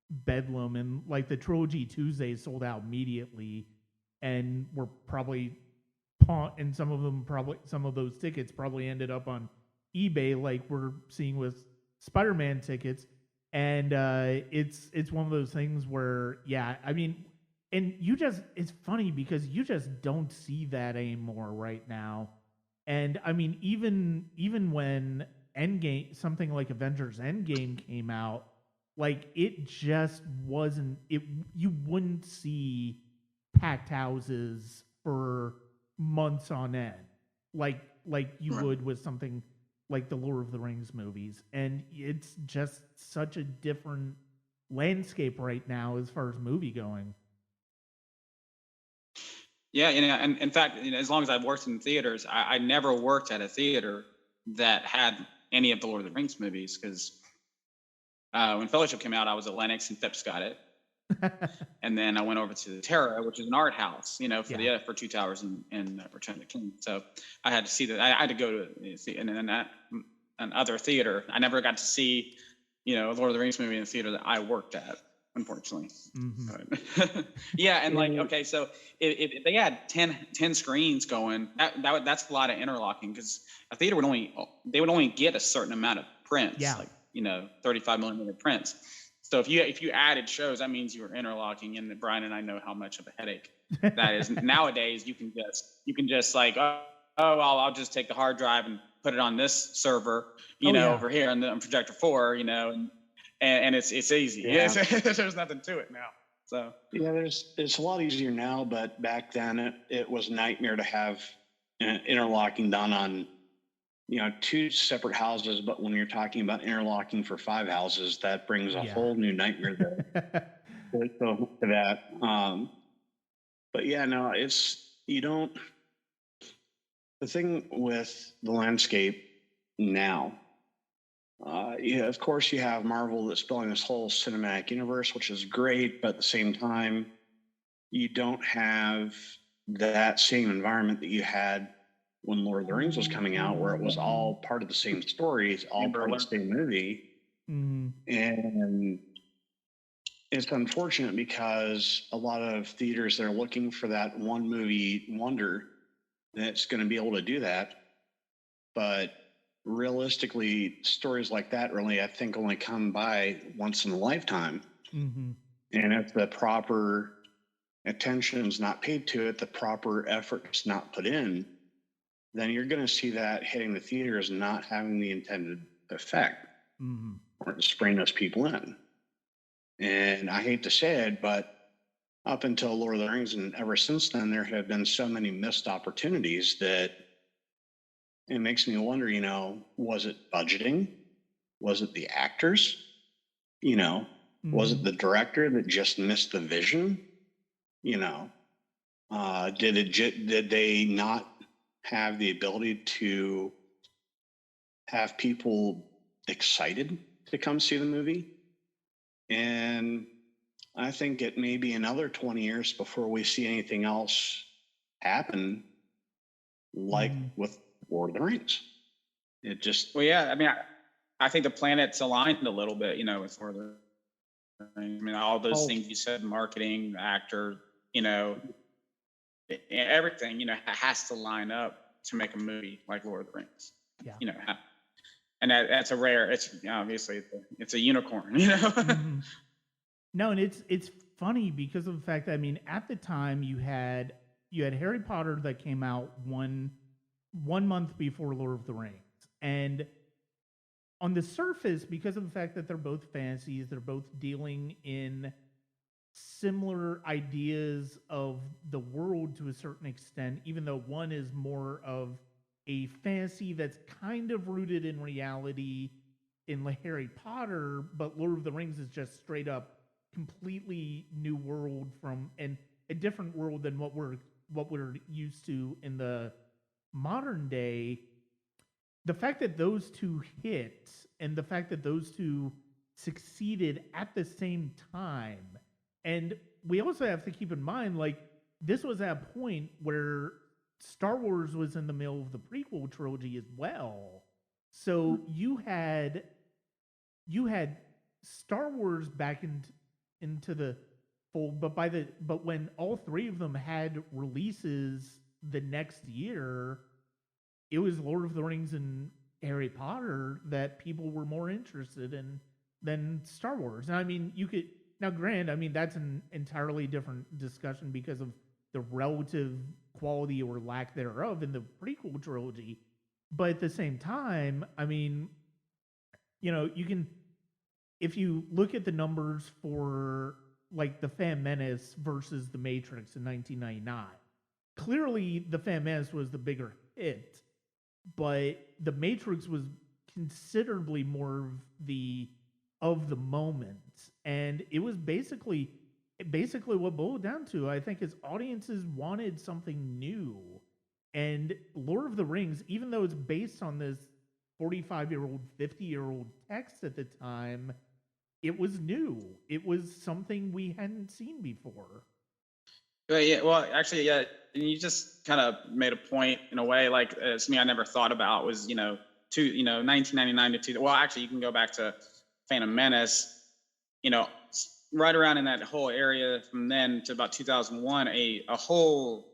bedlam. And like the Trilogy Tuesdays sold out immediately, and were probably and some of those tickets probably ended up on eBay, like we're seeing with Spider-Man tickets. And it's one of those things where, yeah, I mean, and it's funny because you just don't see that anymore right now. And I mean, even when Endgame, something like Avengers Endgame came out, like it just wasn't it. You wouldn't see packed houses for months on end, like you would with something like the Lord of the Rings movies. And it's just such a different landscape right now as far as movie going. Yeah, and in fact, as long as I've worked in theaters, I never worked at a theater that had any of the Lord of the Rings movies because when Fellowship came out, I was at Lennox and Phipps got it, and then I went over to the Terra, which is an art house, for Two Towers and Return of the King. So I had to see that. I had to go to see and other theater. I never got to see, Lord of the Rings movie in the theater that I worked at, unfortunately. Mm-hmm. Yeah, and like, okay, so if they had 10 screens going, that's a lot of interlocking because a theater would only get a certain amount of prints, Yeah. like 35 millimeter prints. So if you added shows, that means you were interlocking, and Brian and I know how much of a headache that is. Nowadays, you can just like, I'll just take the hard drive and put it on this server, over here on the projector 4, and it's easy. Yeah. There's nothing to it now. So yeah, it's a lot easier now, but back then it was a nightmare to have interlocking done on two separate houses. But when you're talking about interlocking for 5 houses, that brings a whole new nightmare to that. But yeah, no, the thing with the landscape now. Of course, you have Marvel that's building this whole cinematic universe, which is great, but at the same time, you don't have that same environment that you had when Lord of the Rings was coming out, where it was all part of the same story, all part of the same movie. Mm-hmm. And it's unfortunate because a lot of theaters that are looking for that one movie wonder that's going to be able to do that. But realistically, stories like that really, I think, only come by once in a lifetime. Mm-hmm. And if the proper attention is not paid to it, the proper effort is not put in, then you're going to see that hitting the theaters and not having the intended effect, or just bring those people in. And I hate to say it, but up until Lord of the Rings and ever since then, there have been so many missed opportunities that it makes me wonder, was it budgeting? Was it the actors? Was it the director that just missed the vision? Did they not have the ability to have people excited to come see the movie? And I think it may be another 20 years before we see anything else happen like with Lord of the Rings. It just... Well, yeah, I mean, I think the planets aligned a little bit, with Lord of the Rings. I mean, all those things you said, marketing, the actor, everything, has to line up to make a movie like Lord of the Rings. Yeah. And that's a rare. It's obviously it's a unicorn. Mm-hmm. No, and it's funny because of the fact that at the time you had Harry Potter that came out one month before Lord of the Rings, and on the surface, because of the fact that they're both fantasies, they're both dealing in similar ideas of the world to a certain extent, even though one is more of a fantasy that's kind of rooted in reality in Harry Potter, but Lord of the Rings is just straight up completely new world and a different world than what we're used to in the modern day. The fact that those two hit and the fact that those two succeeded at the same time, and we also have to keep in mind, this was at a point where Star Wars was in the middle of the prequel trilogy as well. So you had Star Wars back into the fold, but when all three of them had releases the next year, it was Lord of the Rings and Harry Potter that people were more interested in than Star Wars. And granted, that's an entirely different discussion because of the relative quality or lack thereof in the prequel trilogy. But at the same time, you can, if you look at the numbers for the Phantom Menace versus The Matrix in 1999, clearly the Phantom Menace was the bigger hit, but The Matrix was considerably more of the moment, and it was basically what boiled down to, I think, is audiences wanted something new. And Lord of the Rings, even though it's based on this 45-year-old, 50-year-old text at the time, it was new. It was something we hadn't seen before. Yeah, well, actually, yeah, you just kind of made a point in a way, something I never thought about was, 1999 to 2000. Well, actually, you can go back to Phantom Menace, right around in that whole area from then to about 2001, a whole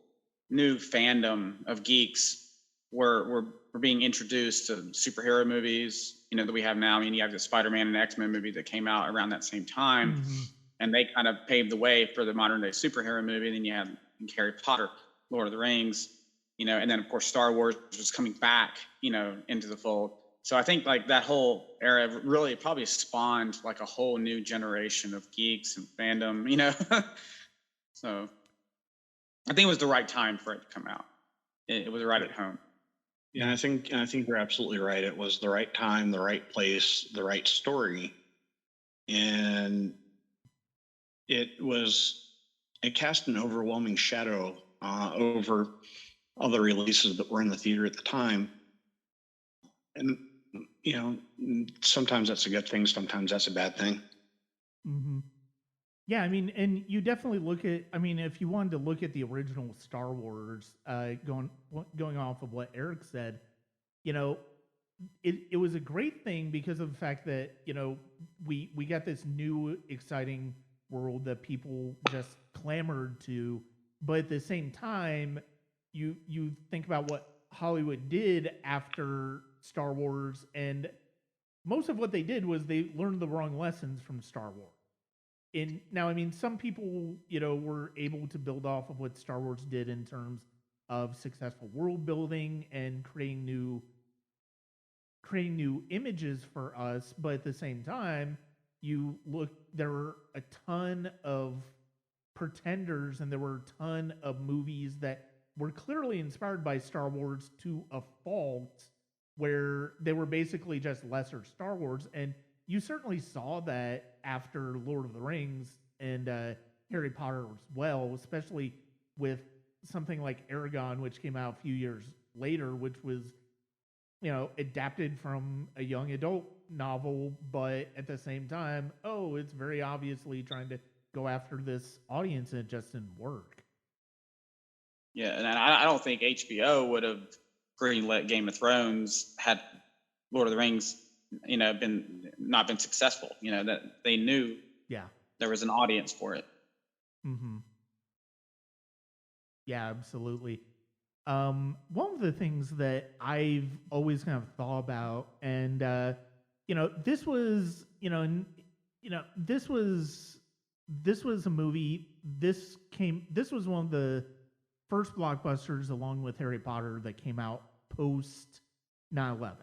new fandom of geeks were being introduced to superhero movies, that we have now. You have the Spider-Man and X-Men movie that came out around that same time. Mm-hmm. And they kind of paved the way for the modern day superhero movie. Then you had Harry Potter, Lord of the Rings, and then of course Star Wars was coming back, into the fold. So I think that whole era really probably spawned a whole new generation of geeks and fandom, So I think it was the right time for it to come out. It was right at home. Yeah, I think you're absolutely right. It was the right time, the right place, the right story, and it cast an overwhelming shadow over other releases that were in the theater at the time. And sometimes that's a good thing, sometimes that's a bad thing. Mm-hmm. Yeah, and you definitely look at, if you wanted to look at the original Star Wars, going off of what Eric said, it was a great thing because of the fact that, we got this new exciting world that people just clamored to, but at the same time, you think about what Hollywood did after Star Wars, and most of what they did was they learned the wrong lessons from Star Wars. Some people, were able to build off of what Star Wars did in terms of successful world building and creating new images for us, but at the same time, there were a ton of pretenders and there were a ton of movies that were clearly inspired by Star Wars to a fault, where they were basically just lesser Star Wars. And you certainly saw that after Lord of the Rings and Harry Potter as well, especially with something like Aragon, which came out a few years later, which was, adapted from a young adult novel, but at the same time, it's very obviously trying to go after this audience, and it just didn't work. Yeah, and I don't think HBO would have greenlit Game of Thrones had Lord of the Rings, not been successful. That they knew. Yeah. there was an audience for it. Mm-hmm. Yeah, absolutely. One of the things that I've always kind of thought about, and this was, this was a movie. This was one of the first blockbusters, along with Harry Potter, that came out post 9/11.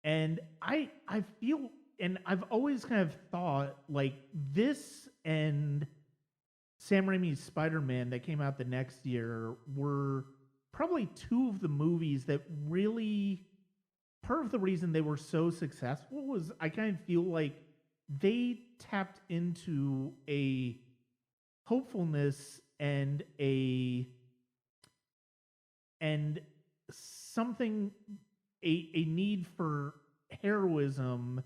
And I feel, and I've always kind of thought like this and Sam Raimi's Spider-Man that came out the next year were probably two of the movies that really, part of the reason they were so successful was I kind of feel like they tapped into a hopefulness and something, a need for heroism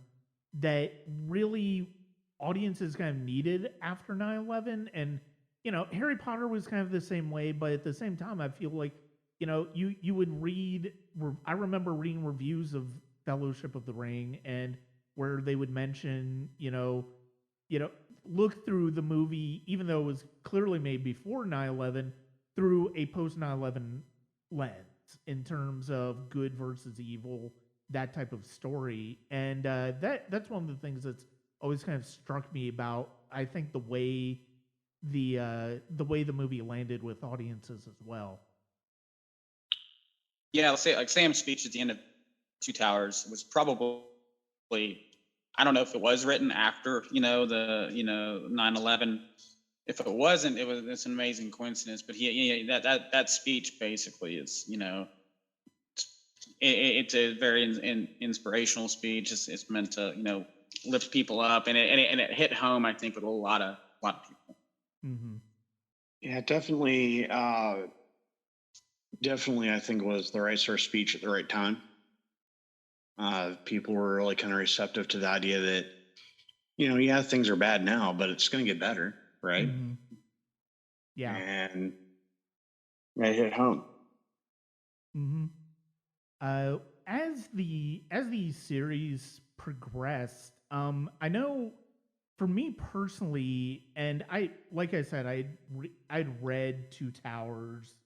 that really audiences kind of needed after 9/11. And Harry Potter was kind of the same way, but at the same time I feel like you would read, I remember reading reviews of Fellowship of the Ring, and where they would mention look through the movie, even though it was clearly made before 9/11, through a post 9/11 lens in terms of good versus evil, that type of story. And that's one of the things that's always kind of struck me about, I think, the way the movie landed with audiences as well. Yeah, let's say like Sam's speech at the end of Two Towers was probably, I don't know if it was written after the 9/11. If it wasn't, it's an amazing coincidence. But that speech basically is it's a very inspirational speech. It's meant to lift people up, and it hit home, I think, with a lot of people. Mm-hmm. Yeah, definitely. Definitely, I think was the right sort of speech at the right time. People were really kind of receptive to the idea that, things are bad now, but it's going to get better, right? Mm-hmm. Yeah, and it hit home. Mm-hmm. As the series progressed, I know for me personally, and like I said, I'd read Two Towers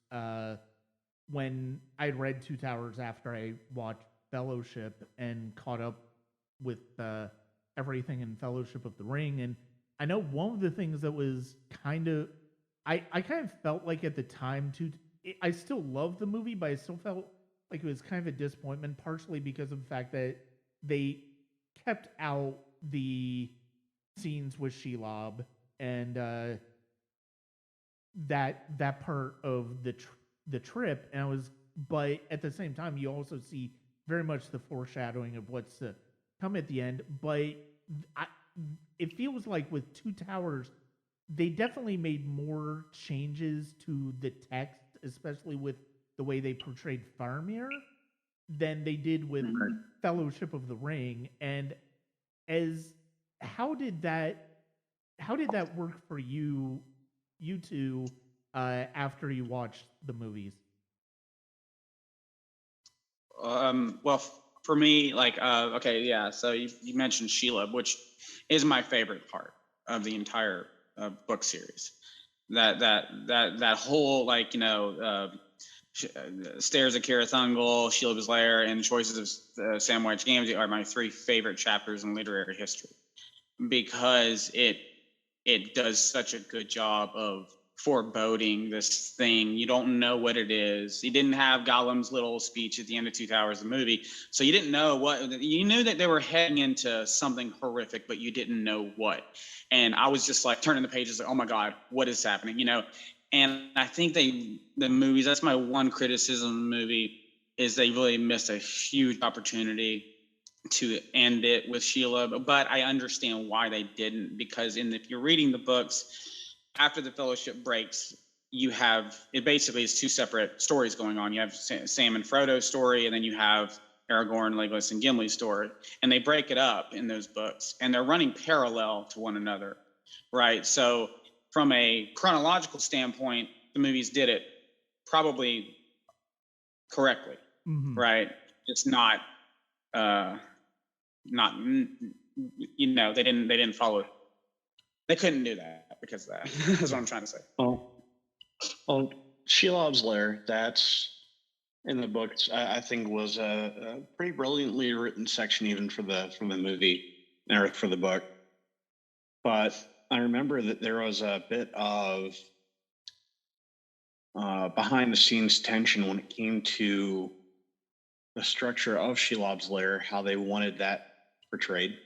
when I'd read Two Towers after I watched Fellowship and caught up with everything in Fellowship of the Ring. And I know one of the things that was kind of, I kind of felt like at the time too, I still loved the movie, but I still felt like it was kind of a disappointment, partially because of the fact that they kept out the scenes with Shelob and that part of the trip. And but at the same time, you also see very much the foreshadowing of what's to come at the end. But it feels like with Two Towers, they definitely made more changes to the text, especially with the way they portrayed Faramir, than they did with Fellowship of the Ring. And how did that work for you two after you watched the movies? Well, for me, like, okay, yeah. So you mentioned Shelob, which is my favorite part of the entire book series. That whole Stairs of Carathungal, Shelob's Lair, and Choices of Samwise Gamgee are my three favorite chapters in literary history, because it does such a good job of foreboding this thing. You don't know what it is. You didn't have Gollum's little speech at the end of Two Towers, the movie, so you didn't know what. You knew that they were heading into something horrific, but you didn't know what. And I was just like turning the pages, like, oh my God, what is happening? And I think the movies, that's my one criticism of the movie, is they really missed a huge opportunity to end it with Shelob. But I understand why they didn't, because if you're reading the books, after the Fellowship breaks, you have, it basically is two separate stories going on. You have Sam and Frodo's story, and then you have Aragorn, Legolas, and Gimli's story. And they break it up in those books, and they're running parallel to one another, right? So from a chronological standpoint, the movies did it probably correctly, right? It's not they didn't follow They couldn't do that because of that. That's what I'm trying to say. Well, Shelob's Lair, that's in the books, I think was a pretty brilliantly written section even for the movie or for the book. But I remember that there was a bit of behind the scenes tension when it came to the structure of Shelob's Lair, how they wanted that portrayed,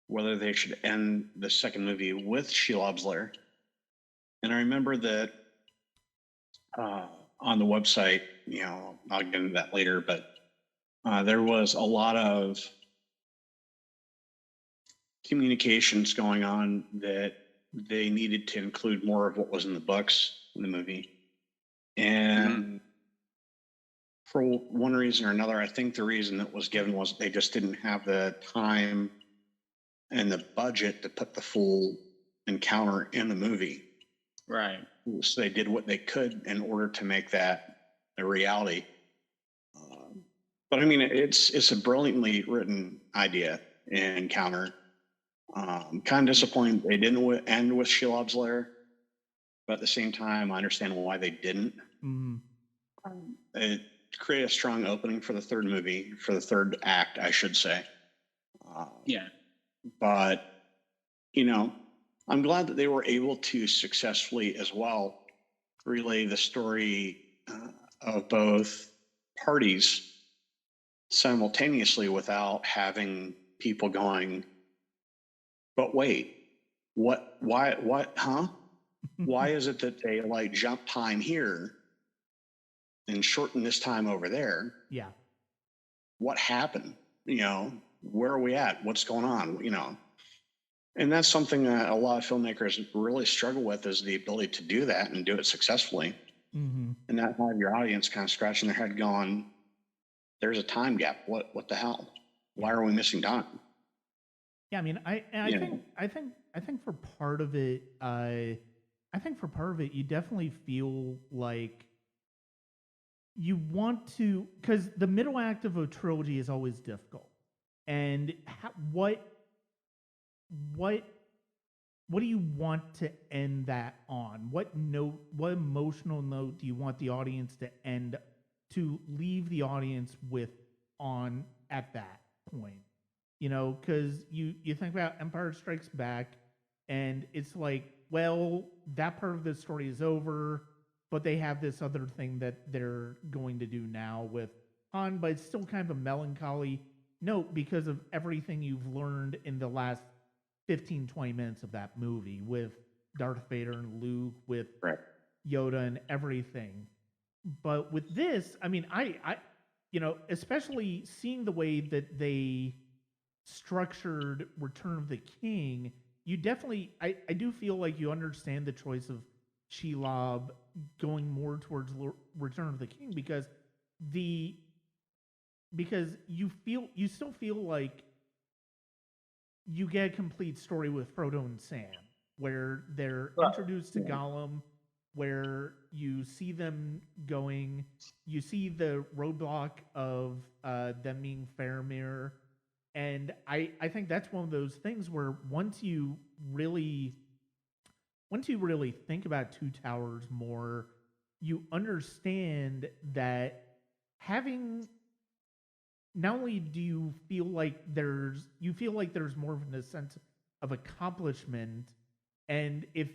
whether they should end the second movie with Shelob's Lair. And I remember that on the website, I'll get into that later, but there was a lot of communications going on that they needed to include more of what was in the books in the movie. And for one reason or another, I think the reason that was given was they just didn't have the time and the budget to put the full encounter in the movie. Right. So they did what they could in order to make that a reality. But I mean, it's a brilliantly written idea and encounter. Kind of disappointed they didn't end with Shelob's Lair, but at the same time, I understand why they didn't. It created a strong opening for the third movie, for the third act, I should say. Yeah. But, I'm glad that they were able to successfully as well relay the story of both parties simultaneously without having people going, but wait, why, huh? Why is it that they jump time here and shorten this time over there? Yeah. What happened? Where are we at? What's going on? And that's something that a lot of filmmakers really struggle with, is the ability to do that and do it successfully. And not have your audience kind of scratching their head going, there's a time gap. What the hell? Why are we missing time? Yeah, I mean, I think for part of it, you definitely feel like you want to, because the middle act of a trilogy is always difficult. And what do you want to end that on? What emotional note do you want the audience to leave the audience with on at that point? Because you think about Empire Strikes Back, and it's like, well, that part of the story is over, but they have this other thing that they're going to do now with Han, but it's still kind of a melancholy note because of everything you've learned in the last 15, 20 minutes of that movie with Darth Vader and Luke, with Yoda and everything. But with this, I mean, I especially seeing the way that they structured Return of the King, you definitely, I do feel like you understand the choice of Shelob going more towards Return of the King because you still feel like you get a complete story with Frodo and Sam, where they're introduced to Gollum, where you see them going, you see the roadblock of them being Faramir, and I think that's one of those things where once you really think about Two Towers more, you understand that having, not only do you feel like there's more of a sense of accomplishment, and if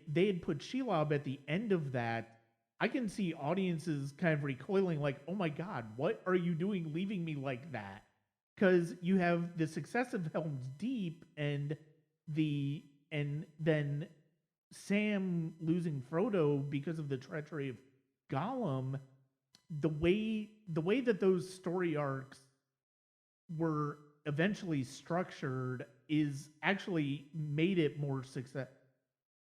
they had put Shelob at the end of that, I can see audiences kind of recoiling like, oh my God, what are you doing leaving me like that? Because you have the success of Helm's Deep and then Sam losing Frodo because of the treachery of Gollum. The way that those story arcs were eventually structured is actually made it more successful.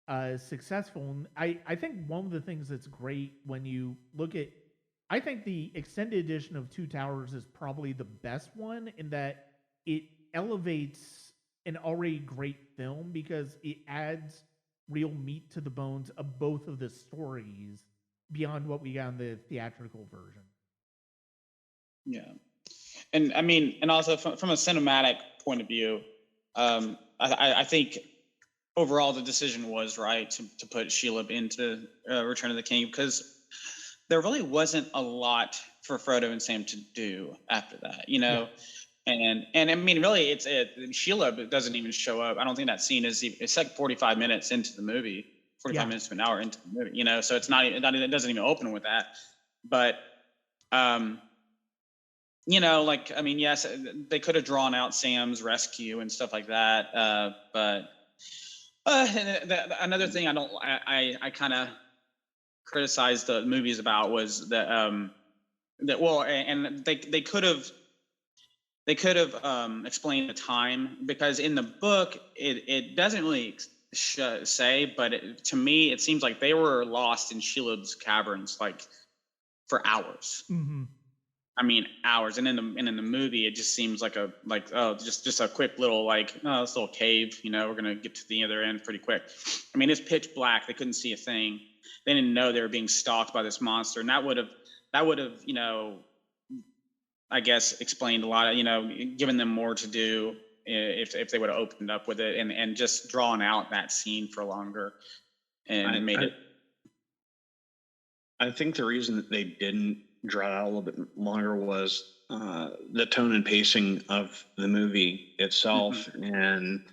And I think one of the things that's great when you look at, I think the extended edition of Two Towers is probably the best one in that it elevates an already great film because it adds real meat to the bones of both of the stories beyond what we got in the theatrical version. Yeah. And I mean, and also from a cinematic point of view, I think overall the decision was right to put Shelob into Return of the King, because there really wasn't a lot for Frodo and Sam to do after that, Yeah. And I mean, really, Shelob doesn't even show up. I don't think that scene it's like 45 minutes into the movie, 45 Yeah. minutes to an hour into the movie, so it's not it doesn't even open with that. But like, I mean, yes, they could have drawn out Sam's rescue and stuff like that, but another thing I kind of criticized the movies about was and they could have explained the time, because in the book it doesn't really say, but to me it seems like they were lost in Shelob's caverns like for hours. Mm-hmm. I mean, hours, and in the movie it just seems like just a quick little this little cave. We're gonna get to the other end pretty quick. I mean, it's pitch black. They couldn't see a thing. They didn't know they were being stalked by this monster, and that would have I guess explained a lot of given them more to do if they would have opened up with it and just drawn out that scene for longer and made it. I think the reason that they didn't draw it out a little bit longer was the tone and pacing of the movie itself. And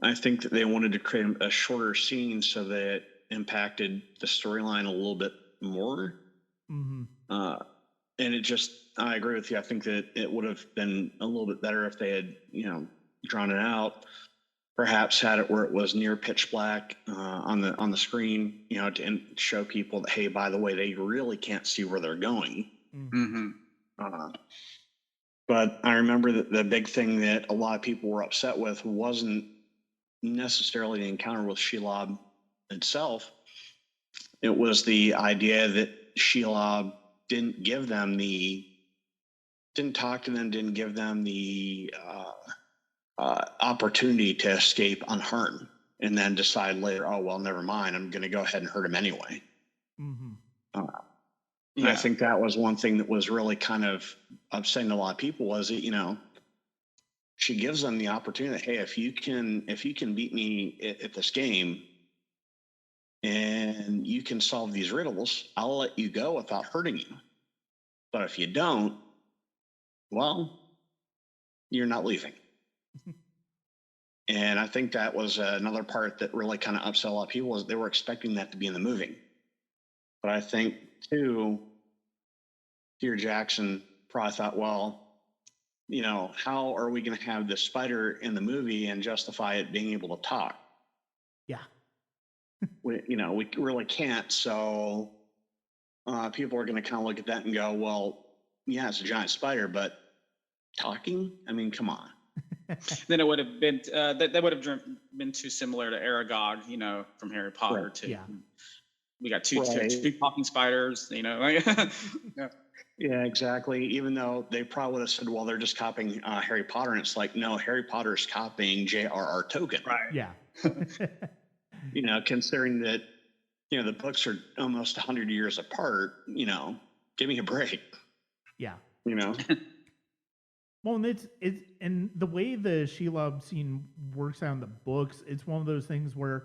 I think that they wanted to create a shorter scene so that it impacted the storyline a little bit more. And I agree with you. I think that it would have been a little bit better if they had, drawn it out, perhaps had it where it was near pitch black on the screen, to show people that, hey, by the way, they really can't see where they're going. But I remember that the big thing that a lot of people were upset with wasn't necessarily the encounter with Shelob itself. It was the idea that Shelob didn't talk to them, didn't give them the opportunity to escape unharmed, and then decide later, oh, well, never mind, I'm going to go ahead and hurt him anyway. I think that was one thing that was really kind of upsetting to a lot of people, was that, she gives them the opportunity, hey, if you can beat me at this game and you can solve these riddles, I'll let you go without hurting you. But if you don't, well, you're not leaving. And I think that was another part that really kind of upset a lot of people, is they were expecting that to be in the movie. But I think, too, Peter Jackson probably thought, well, how are we going to have this spider in the movie and justify it being able to talk? Yeah. We really can't. So people are going to kind of look at that and go, well, yeah, it's a giant spider, but talking? I mean, come on. Then it would have been that would have been too similar to Aragog, from Harry Potter too. Yeah. We got two talking spiders, Yeah. Yeah, exactly. Even though they probably would have said, well, they're just copying Harry Potter. And it's like, no, Harry Potter's copying J.R.R. Tolkien. Right. Yeah. Considering that, the books are almost 100 years apart, give me a break. Yeah. Well, and and the way the Shelob scene works out in the books, it's one of those things where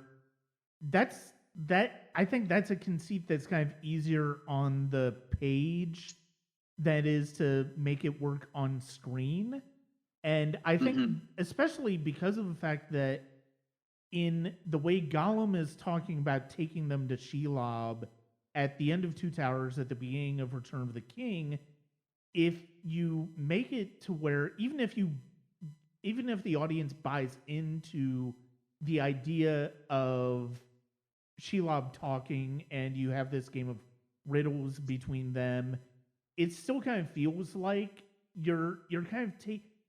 I think that's a conceit that's kind of easier on the page than it is to make it work on screen. And I think especially because of the fact that in the way Gollum is talking about taking them to Shelob at the end of Two Towers, at the beginning of Return of the King, if you make it to where even if the audience buys into the idea of Shelob talking and you have this game of riddles between them, it still kind of feels like you're kind of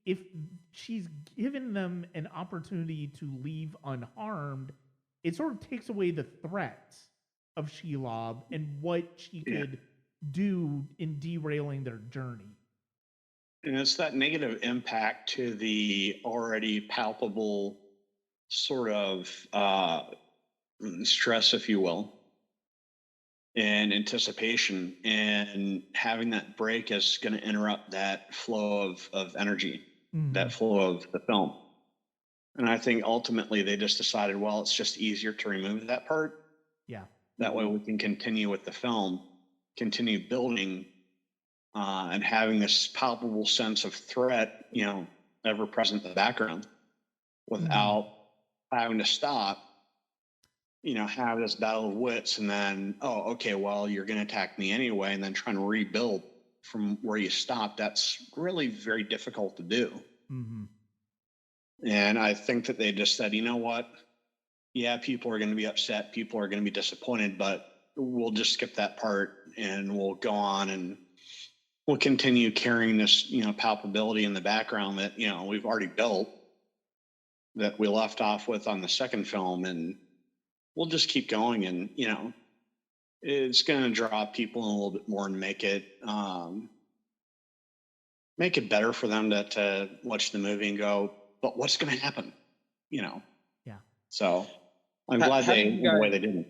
if she's given them an opportunity to leave unharmed, it sort of takes away the threat of Shelob and what she could do in derailing their journey. And it's that negative impact to the already palpable sort of stress, if you will, and anticipation, and having that break is going to interrupt that flow of energy, that flow of the film. And I think ultimately they just decided, well, it's just easier to remove that part. Yeah. That way we can continue with the film, continue building, and having this palpable sense of threat, ever present in the background without having to stop, have this battle of wits and then, oh, okay, well, you're going to attack me anyway, and then trying to rebuild from where you stopped. That's really very difficult to do. Mm-hmm. And I think that they just said, you know what? Yeah, people are going to be upset. People are going to be disappointed, but we'll just skip that part and we'll go on and we'll continue carrying this, palpability in the background that, we've already built, that we left off with on the second film. And we'll just keep going. And, it's going to draw people in a little bit more and make it better for them to watch the movie and go, but what's going to happen? Yeah. So I'm glad in the way they didn't.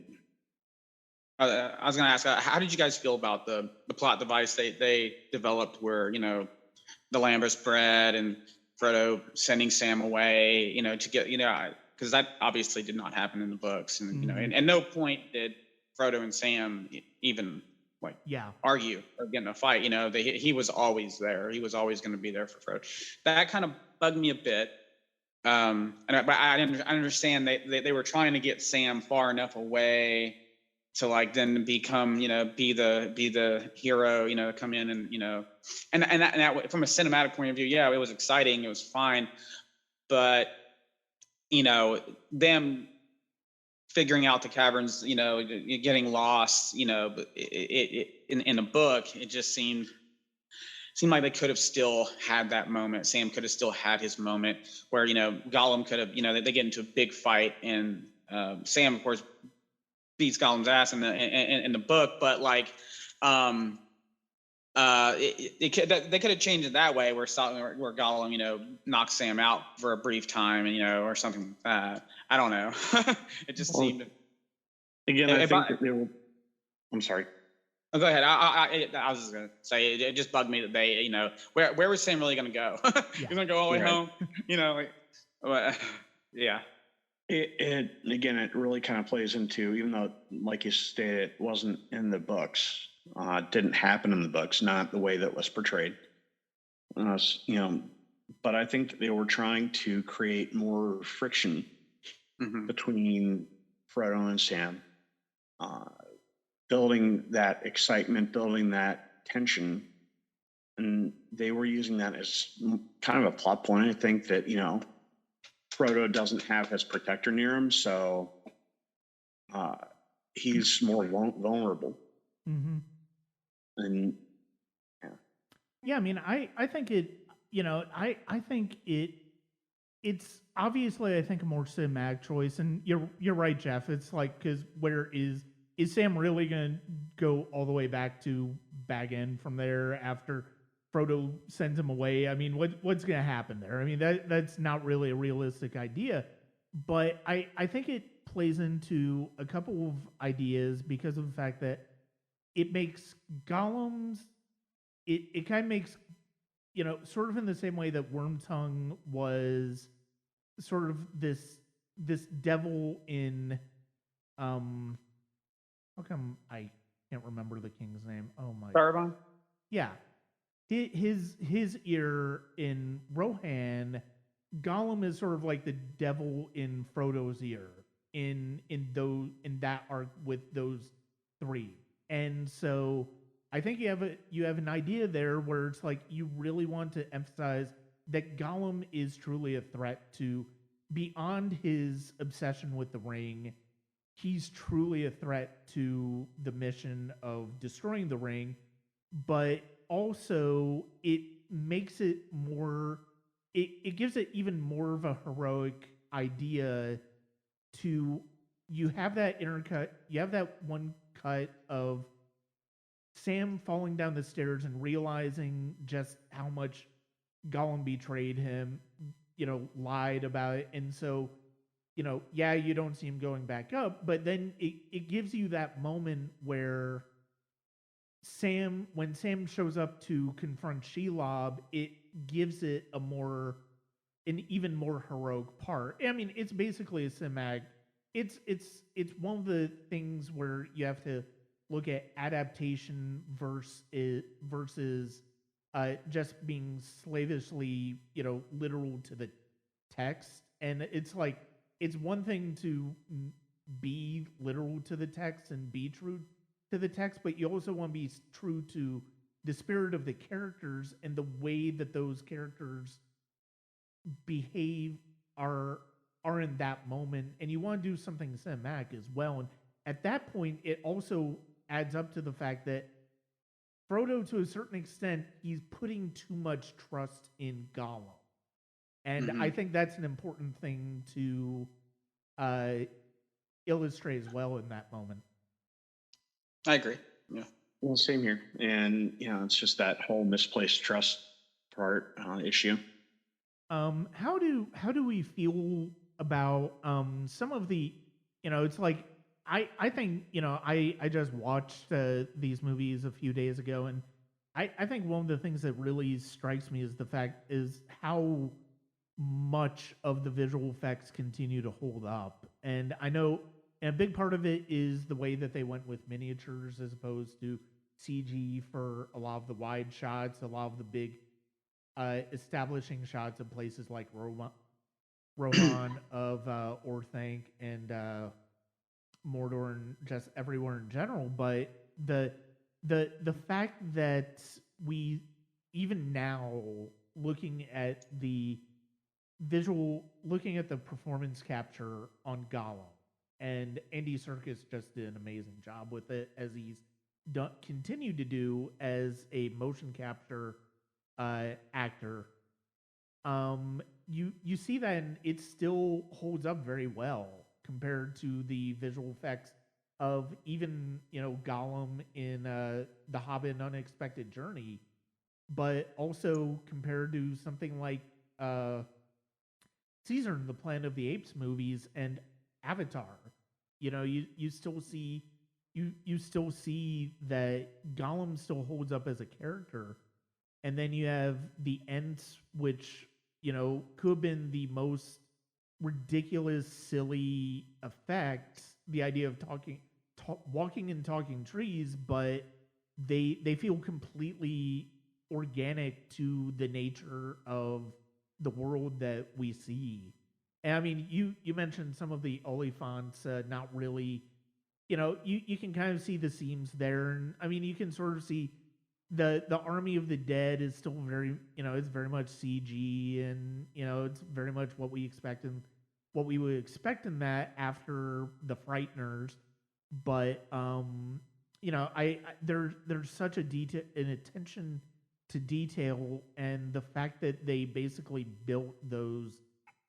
I was going to ask, how did you guys feel about the plot device they developed where, the Lambert spread and Frodo sending Sam away, to get, because that obviously did not happen in the books. And, and at no point did Frodo and Sam even argue or get in a fight. He was always there. He was always going to be there for Frodo. That kind of bugged me a bit. But I understand they were trying to get Sam far enough away to then become, be the hero, come in and that from a cinematic point of view, yeah, it was exciting, it was fine, but them figuring out the caverns, getting lost, it in a book, it just seemed like they could have still had that moment. Sam could have still had his moment where, Gollum could have, they get into a big fight and Sam, of course, beats Gollum's ass in the book, but they could have changed it that way where Gollum, knocks Sam out for a brief time, or something. I don't know. It just seemed. Again, I think that they were. I'm sorry. Oh, go ahead. I was just gonna say it just bugged me that they, where was Sam really gonna go? He's gonna go all the way home, yeah. It again, it really kind of plays into, even though, like you stated, it wasn't in the books, didn't happen in the books, not the way that was portrayed. But I think that they were trying to create more friction between Frodo and Sam, building that excitement, building that tension, and they were using that as kind of a plot point. I think that Frodo doesn't have his protector near him, so he's more vulnerable. Mm-hmm. And yeah, I mean, I think it, I think it's obviously, I think, a more cinematic choice, and you're right, Jeff. It's like, because where is Sam really gonna go all the way back to Bag End from there after Frodo sends him away? I mean, what's going to happen there? I mean, that's not really a realistic idea, but I think it plays into a couple of ideas because of the fact that it makes Gollum's, it kind of makes, sort of in the same way that Wormtongue was sort of this devil in, how come I can't remember the king's name? Oh my. Saruman? Yeah. His ear in Rohan, Gollum is sort of like the devil in Frodo's ear in that arc with those three. And so I think you have an idea there where it's like you really want to emphasize that Gollum is truly a threat to, beyond his obsession with the ring, he's truly a threat to the mission of destroying the ring, but also it makes it more, it gives it even more of a heroic idea to, you have that intercut, you have that one cut of Sam falling down the stairs and realizing just how much Gollum betrayed him, lied about it, and so, you don't see him going back up, but then it gives you that moment where when Sam shows up to confront Shelob, it gives it a more an even more heroic part. I mean, it's basically a cinematic. It's one of the things where you have to look at adaptation versus just being slavishly, literal to the text. And it's like it's one thing to be literal to the text and be true to the text, but you also want to be true to the spirit of the characters and the way that those characters behave are in that moment, and you want to do something cinematic as well. And at that point, it also adds up to the fact that Frodo, to a certain extent, he's putting too much trust in Gollum, and I think that's an important thing to illustrate as well in that moment. I agree. Yeah. Well, same here. And, it's just that whole misplaced trust part issue. How do we feel about some of the, it's like I think, I just watched these movies a few days ago, and I think one of the things that really strikes me is how much of the visual effects continue to hold up. And I know a big part of it is the way that they went with miniatures as opposed to CG for a lot of the wide shots, a lot of the big establishing shots of places like Rohan of Orthanc and Mordor and just everywhere in general. But the fact that we even now looking at the performance capture on Gollum, and Andy Serkis just did an amazing job with it, as he's continued to do as a motion capture actor. You see that, and it still holds up very well compared to the visual effects of even Gollum in The Hobbit: An Unexpected Journey, but also compared to something like Caesar and the Planet of the Apes movies and Avatar. You still see that Gollum still holds up as a character. And then you have the Ents, which, could have been the most ridiculous, silly effect. The idea of walking and talking trees, but they feel completely organic to the nature of the world that we see. And I mean, you mentioned some of the Oliphants not really, you can kind of see the seams there. And I mean, you can sort of see the Army of the Dead is still very, it's very much CG, and it's very much what we would expect in that after the Frighteners. But there's such an attention to detail, and the fact that they basically built those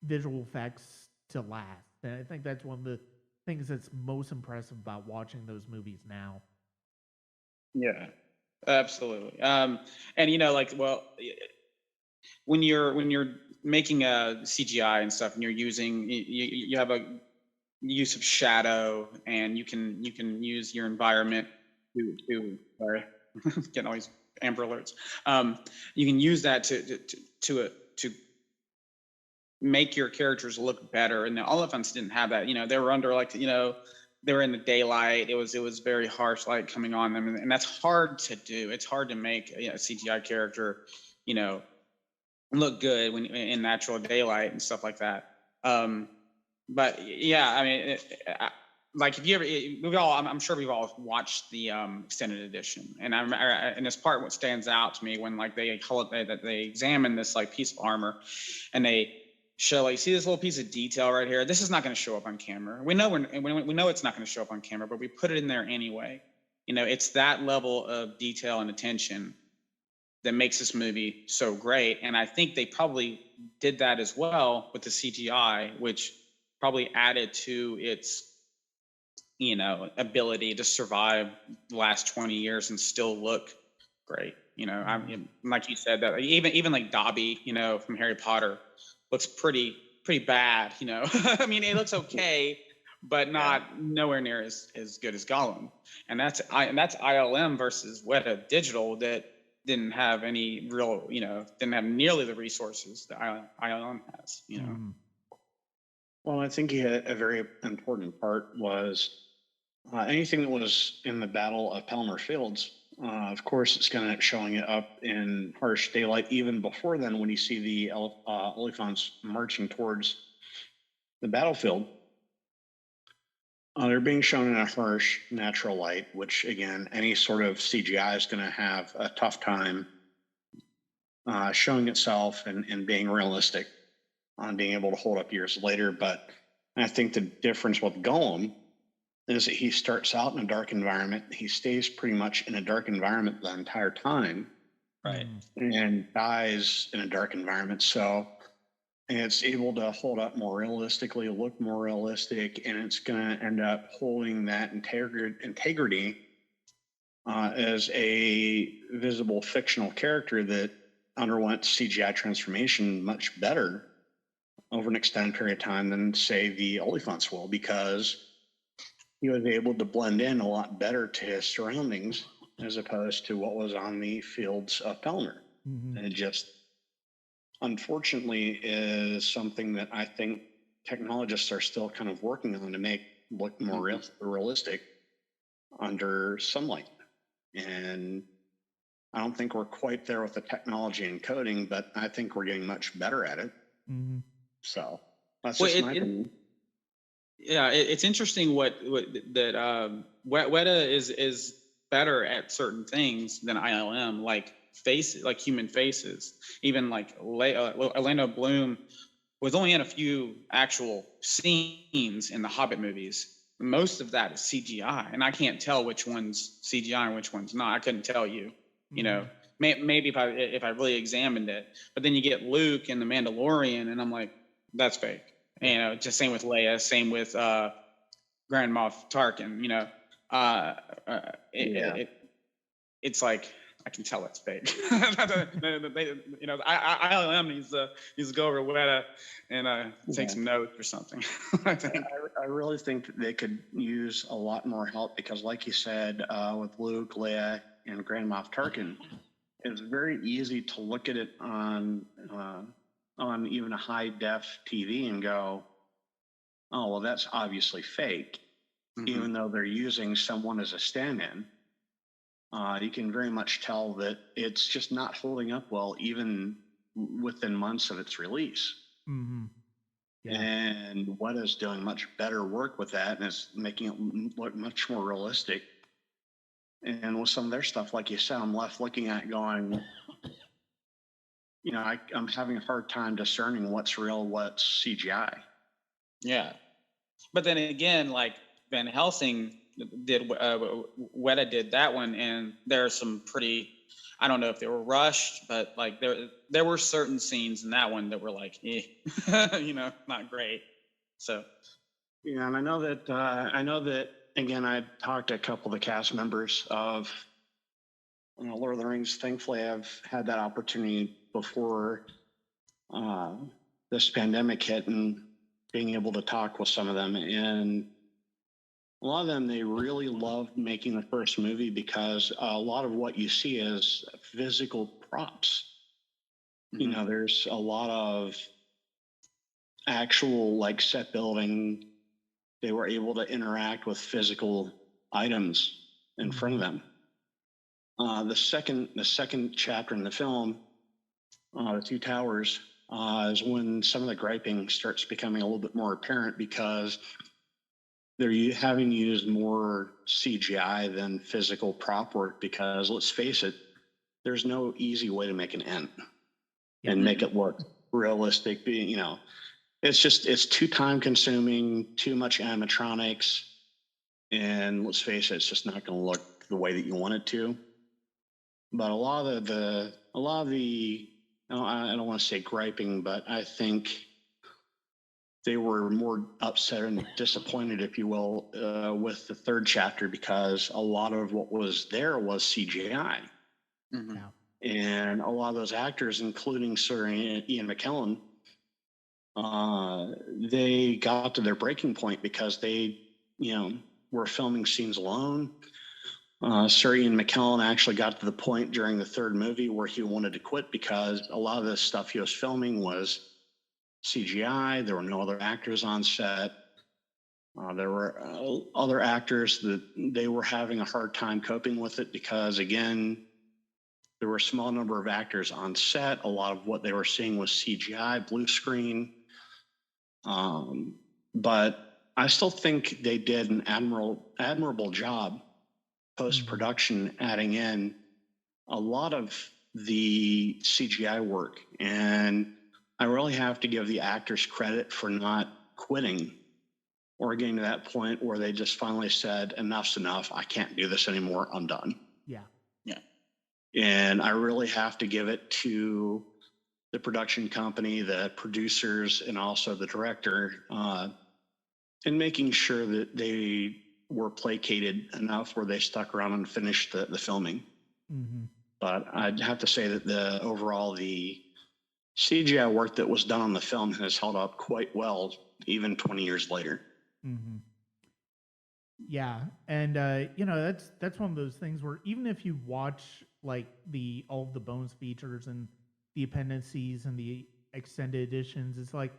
visual effects to last. And I think that's one of the things that's most impressive about watching those movies now. Yeah. Absolutely. And when you're making a CGI and stuff, and you're using you have a use of shadow, and you can use your environment to sorry, getting all these Amber Alerts. You can use that to make your characters look better. And the Oliphants didn't have that. They were under they were in the daylight. It was very harsh light coming on them, and that's hard to do. It's hard to make a CGI character, look good when in natural daylight and stuff like that. But yeah, I mean, like if you ever, I'm sure we've all watched the extended edition, and and this part what stands out to me when they examine this piece of armor, and they show see this little piece of detail right here. This is not going to show up on camera. We know we know it's not going to show up on camera, but we put it in there anyway. It's that level of detail and attention that makes this movie so great. And I think they probably did that as well with the CGI, which probably added to its ability to survive the last 20 years and still look great. I mean, like you said, that even like Dobby, from Harry Potter, looks pretty bad. I mean, it looks okay, but nowhere near as good as Gollum. And that's ILM versus Weta Digital that didn't have any real, didn't have nearly the resources that ILM has, Well, I think a very important part was anything that was in the Battle of Pelennor Fields. Of course, it's going to showing it up in harsh daylight. Even before then, when you see the Oliphants marching towards the battlefield, they're being shown in a harsh natural light, which again, any sort of CGI is going to have a tough time showing itself and being realistic on being able to hold up years later. But I think the difference with Gollum is that he starts out in a dark environment. He stays pretty much in a dark environment the entire time. Right. And dies in a dark environment. So it's able to hold up more realistically, look more realistic, and it's going to end up holding that integrity as a visible fictional character that underwent CGI transformation much better over an extended period of time than, say, the Oliphants will, because he was able to blend in a lot better to his surroundings as opposed to what was on the fields of Pelennor. And it just, unfortunately, is something that I think technologists are still kind of working on to make look more realistic under sunlight. And I don't think we're quite there with the technology and coding, but I think we're getting much better at it. So that's just my opinion. Yeah, it's interesting what that Weta is better at certain things than ILM, like faces, like human faces. Even like Orlando Bloom was only in a few actual scenes in the Hobbit movies. Most of that is CGI, and I can't tell which one's CGI and which one's not. I couldn't tell you. Maybe if I really examined it. But then you get Luke and the Mandalorian, and I'm like, that's fake. Just same with Leia, same with Grand Moff Tarkin. It's like I can tell it's fake. ILM needs to go over Weta and take some notes or something. I think. I really think that they could use a lot more help because, like you said, with Luke, Leia, and Grand Moff Tarkin, it's very easy to look at it on even a high def TV and go, oh, well, that's obviously fake, even though they're using someone as a stand-in. You can very much tell that it's just not holding up well, even within months of its release. And Weta's doing much better work with that, and it's making it look much more realistic. And with some of their stuff, like you said, I'm left looking at it going, I'm having a hard time discerning what's real, what's CGI. Yeah. But then again, like Van Helsing did, Weta did that one, and there are some pretty, I don't know if they were rushed, but like there were certain scenes in that one that were like, not great. So. Yeah, and I know that again, I talked to a couple of the cast members of Lord of the Rings. Thankfully, I've had that opportunity before this pandemic hit, and being able to talk with some of them. And a lot of them, they really loved making the first movie because a lot of what you see is physical props. There's a lot of actual like set building. They were able to interact with physical items in front of them. The second chapter in the film, The Two Towers, is when some of the griping starts becoming a little bit more apparent because they're having used more CGI than physical prop work because, let's face it, there's no easy way to make an ent and make it look realistic. It's too time consuming, too much animatronics, and let's face it, it's just not going to look the way that you want it to. But a lot of the I don't want to say griping, but I think they were more upset and disappointed, if you will, with the third chapter because a lot of what was there was CGI. And a lot of those actors, including Sir Ian McKellen, they got to their breaking point because they, were filming scenes alone. Sir Ian McKellen actually got to the point during the third movie where he wanted to quit because a lot of the stuff he was filming was CGI. There were no other actors on set. There were other actors that they were having a hard time coping with it because, again, there were a small number of actors on set. A lot of what they were seeing was CGI, blue screen. But I still think they did an admirable job post-production, adding in a lot of the CGI work. And I really have to give the actors credit for not quitting or getting to that point where they just finally said, enough's enough. I can't do this anymore. I'm done. Yeah. Yeah. And I really have to give it to the production company, the producers, and also the director in making sure that they were placated enough where they stuck around and finished the filming. Mm-hmm. But I'd have to say that the CGI work that was done on the film has held up quite well, even 20 years later. Mm-hmm. Yeah, and that's one of those things where even if you watch like all of the bonus features and the appendices and the extended editions, it's like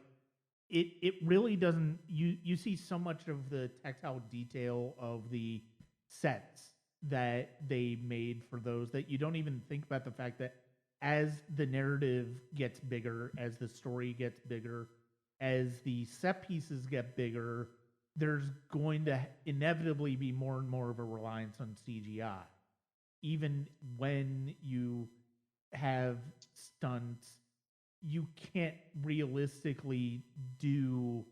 it really doesn't. You see so much of the tactile detail of the sets that they made for those that you don't even think about the fact that as the narrative gets bigger, as the story gets bigger, as the set pieces get bigger, there's going to inevitably be more and more of a reliance on CGI. Even when you have stunts, you can't realistically do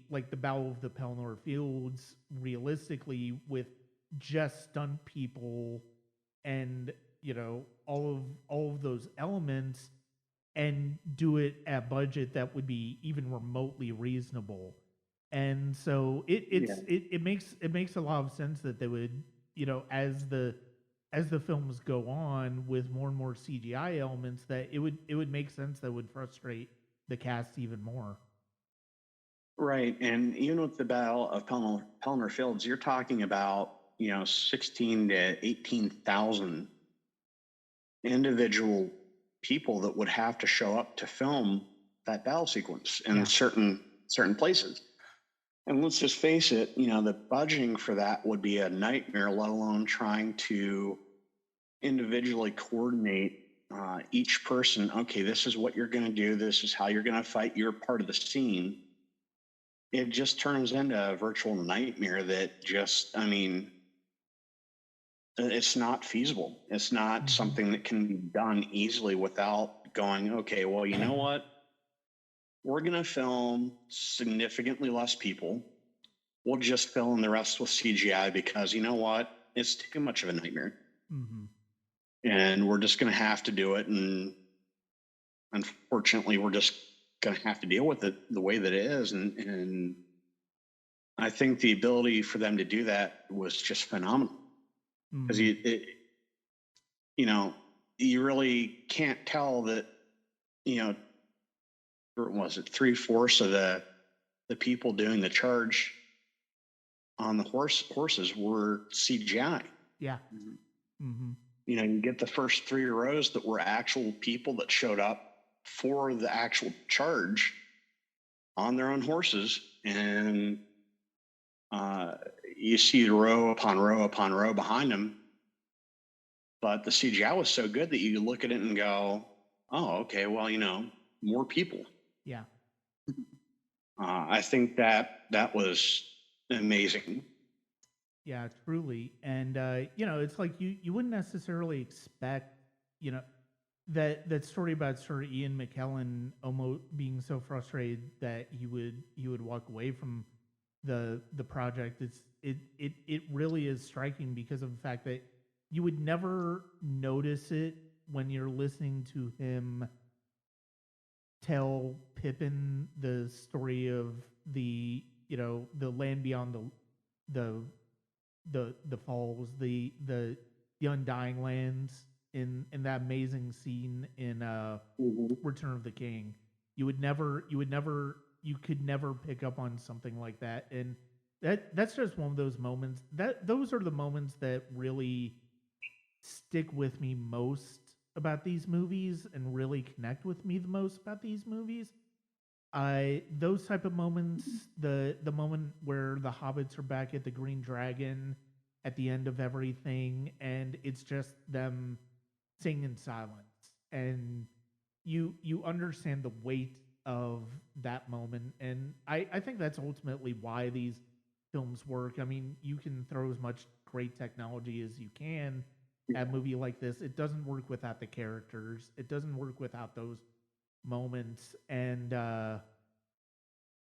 like the Battle of the Pelennor Fields realistically with just stunt people and all of those elements and do it at budget that would be even remotely reasonable. And so it makes a lot of sense that they would, as the films go on with more and more CGI elements, that it would make sense that would frustrate the cast even more. Right. And even with the Battle of Pelennor Fields, you're talking about, 16 to 18,000 individual people that would have to show up to film that battle sequence in certain places. And let's just face it, the budgeting for that would be a nightmare, let alone trying to individually coordinate each person. Okay, this is what you're going to do. This is how you're going to fight your part of the scene. It just turns into a virtual nightmare that it's not feasible. It's not something that can be done easily without going, okay, well, you know what? We're going to film significantly less people. We'll just fill in the rest with CGI because you know what? It's too much of a nightmare. Mm-hmm. And we're just going to have to do it. And unfortunately, we're just going to have to deal with it the way that it is. And I think the ability for them to do that was just phenomenal. Because you really can't tell that, or was it 3/4 of the people doing the charge on the horses were CGI. Yeah. Mm-hmm. You get the first 3 rows that were actual people that showed up for the actual charge on their own horses, and you see row upon row upon row behind them. But the CGI was so good that you look at it and go, oh, okay, well, more people. Yeah. I think that was amazing. Yeah, truly. And it's like you wouldn't necessarily expect, that story about Sir Ian McKellen almost being so frustrated that he would walk away from the project. It really is striking because of the fact that you would never notice it when you're listening to him tell Pippin the story of the land beyond the falls, the undying lands in that amazing scene in Return of the King. You could never pick up on something like that. And that's just one of those moments. Those are the moments that really stick with me most about these movies and really connect with me the most about these movies. Those type of moments, the moment where the hobbits are back at the Green Dragon at the end of everything, and it's just them singing in silence, and you understand the weight of that moment, and I think that's ultimately why these films work. I mean, you can throw as much great technology as you can at a movie like this. It doesn't work without the characters. It doesn't work without those moments, and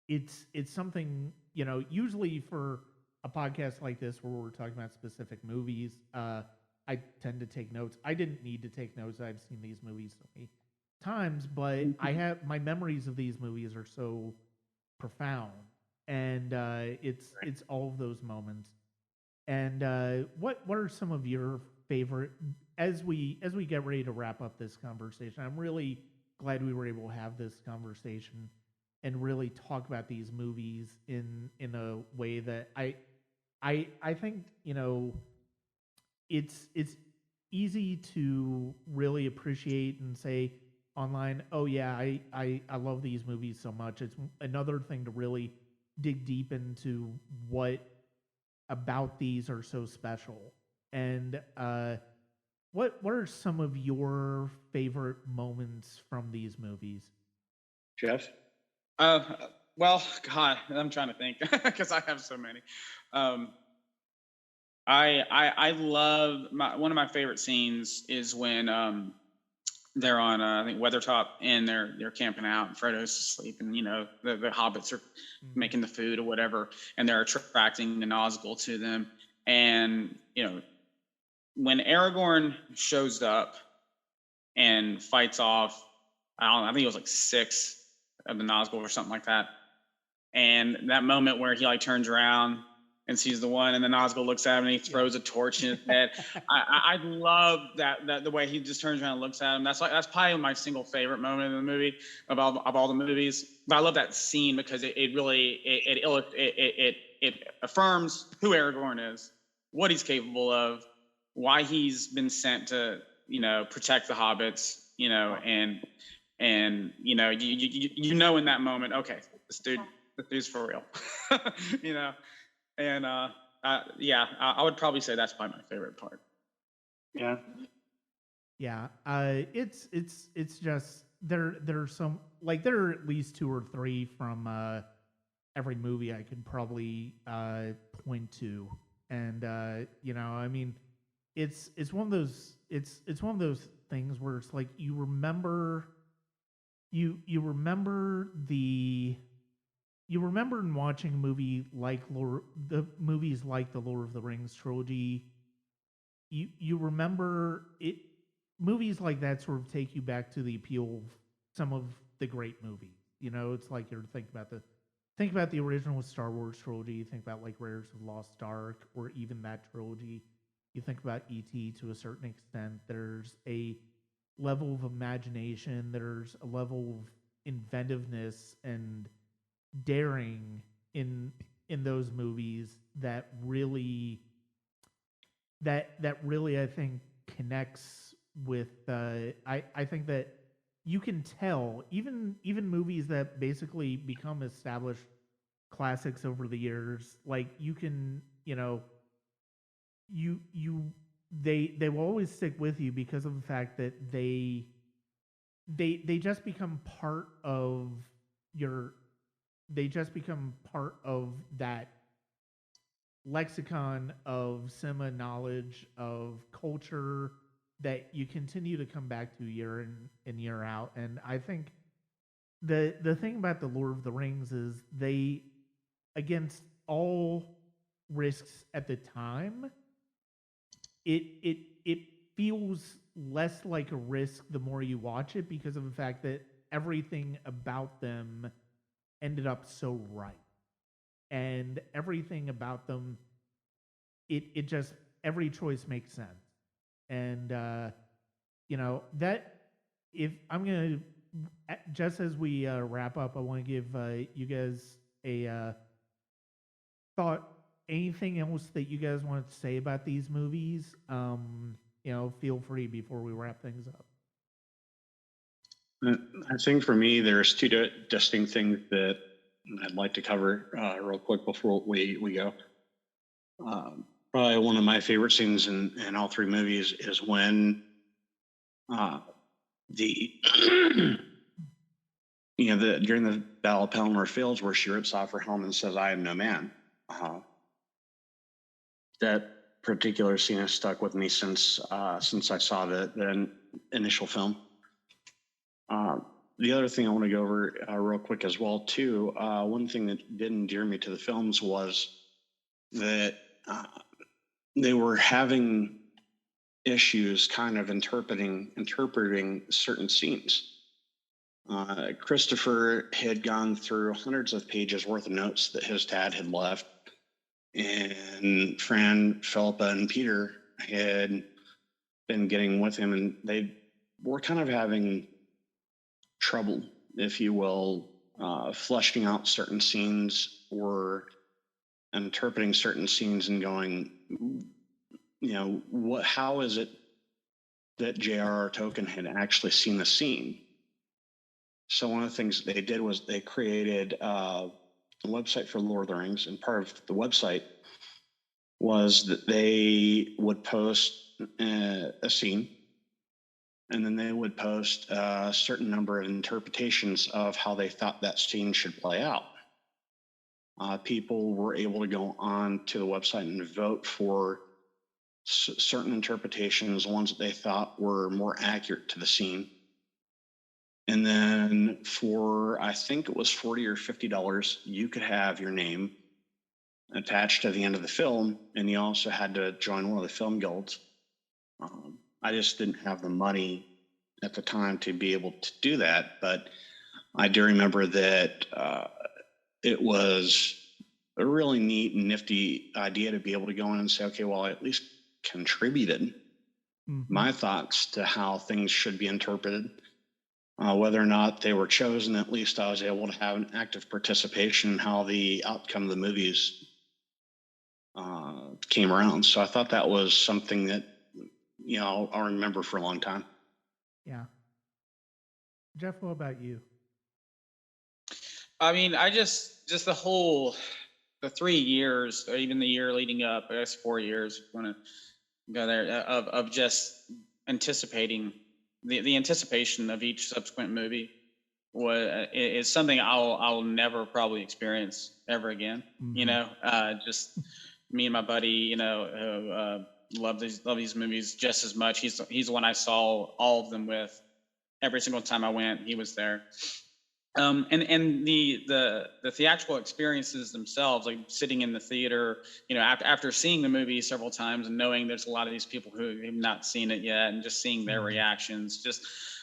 it's something, you know. Usually for a podcast like this where we're talking about specific movies, I tend to take notes. I didn't need to take notes. I've seen these movies so many times, but I have my memories of these movies are so profound, and it's all of those moments. And what are some of your favorite, as we get ready to wrap up this conversation? I'm really glad we were able to have this conversation and really talk about these movies in a way that I think, you know, it's easy to really appreciate and say online, oh yeah, I love these movies so much. It's another thing to really dig deep into what about these are so special. And what are some of your favorite moments from these movies? Jeff? Uh, well, God, I'm trying to think because I have so many. Um, I love one of my favorite scenes is when they're on I think Weathertop, and they're camping out, and Frodo's asleep, and you know the hobbits are making the food or whatever, and they're attracting the Nazgul to them, and you know when Aragorn shows up and fights off, I think it was like 6 of the Nazgul or something like that, and that moment where he like turns around and sees the one, and the Nazgul looks at him and he throws a torch in his head. I love that the way he just turns around and looks at him. That's probably my single favorite moment in the movie of all the movies. But I love that scene because it really it affirms who Aragorn is, what he's capable of, why he's been sent to, you know, protect the hobbits, you know, and you know you know in that moment, okay, this dude's for real. You know. And yeah, I would probably say that's probably my favorite part. Yeah. Yeah, it's just there's some, like, there are at least 2 or 3 from every movie I could probably point to, and you know, I mean, it's one of those it's one of those things where it's like you remember you remember in watching a movie like the movies like the Lord of the Rings trilogy, you remember it. Movies like that sort of take you back to the appeal of some of the great movies. You know, it's like you're think about the original Star Wars trilogy. You think about like Raiders of the Lost Ark, or even that trilogy. You think about E.T. to a certain extent. There's a level of imagination. There's a level of inventiveness and daring in those movies that really I think connects with I think that you can tell, even movies that basically become established classics over the years, like you can, you know, they will always stick with you because of the fact that they just become part of your they just become part of that lexicon of cinema knowledge, of culture, that you continue to come back to year in and year out. And I think the thing about the Lord of the Rings is they, against all risks at the time, it feels less like a risk the more you watch it, because of the fact that everything about them ended up so right, and everything about them, it just, every choice makes sense. And you know that, if I'm gonna, just as we wrap up, I want to give you guys a thought anything else that you guys wanted to say about these movies, feel free before we wrap things up. I think for me, there's two distinct things that I'd like to cover real quick before we go. Probably one of my favorite scenes in all three movies is when the during the Battle of Pelennor Fields, where she rips off her helmet and says, "I am no man." That particular scene has stuck with me since I saw the initial film. The other thing I want to go over real quick as well too. One thing that did endear me to the films was that they were having issues kind of interpreting certain scenes. Christopher had gone through hundreds of pages worth of notes that his dad had left, and Fran, Philippa, and Peter had been getting with him, and they were kind of having trouble, if you will, fleshing out certain scenes or interpreting certain scenes and going, how is it that J.R.R. Tolkien had actually seen the scene? So one of the things they did was they created a website for Lord of the Rings, and part of the website was that they would post a scene, and then they would post a certain number of interpretations of how they thought that scene should play out. People were able to go on to the website and vote for certain interpretations, ones that they thought were more accurate to the scene. And then for, I think it was $40 or $50, you could have your name attached to the end of the film, and you also had to join one of the film guilds. I just didn't have the money at the time to be able to do that, but I do remember that it was a really neat and nifty idea to be able to go in and say, okay, well, I at least contributed my thoughts to how things should be interpreted. Whether or not they were chosen, at least I was able to have an active participation in how the outcome of the movies came around. So I thought that was something that, I'll remember for a long time. Yeah. Jeff, what about you? I mean, just the 3 years, or even the year leading up, I guess 4 years, want to go there, of just anticipating the anticipation of each subsequent movie is something I'll never probably experience ever again. Just me and my buddy, love these movies just as much. He's the one I saw all of them with. Every single time I went, he was there. And the theatrical experiences themselves, like sitting in the theater, after seeing the movie several times and knowing there's a lot of these people who have not seen it yet, and just seeing their reactions,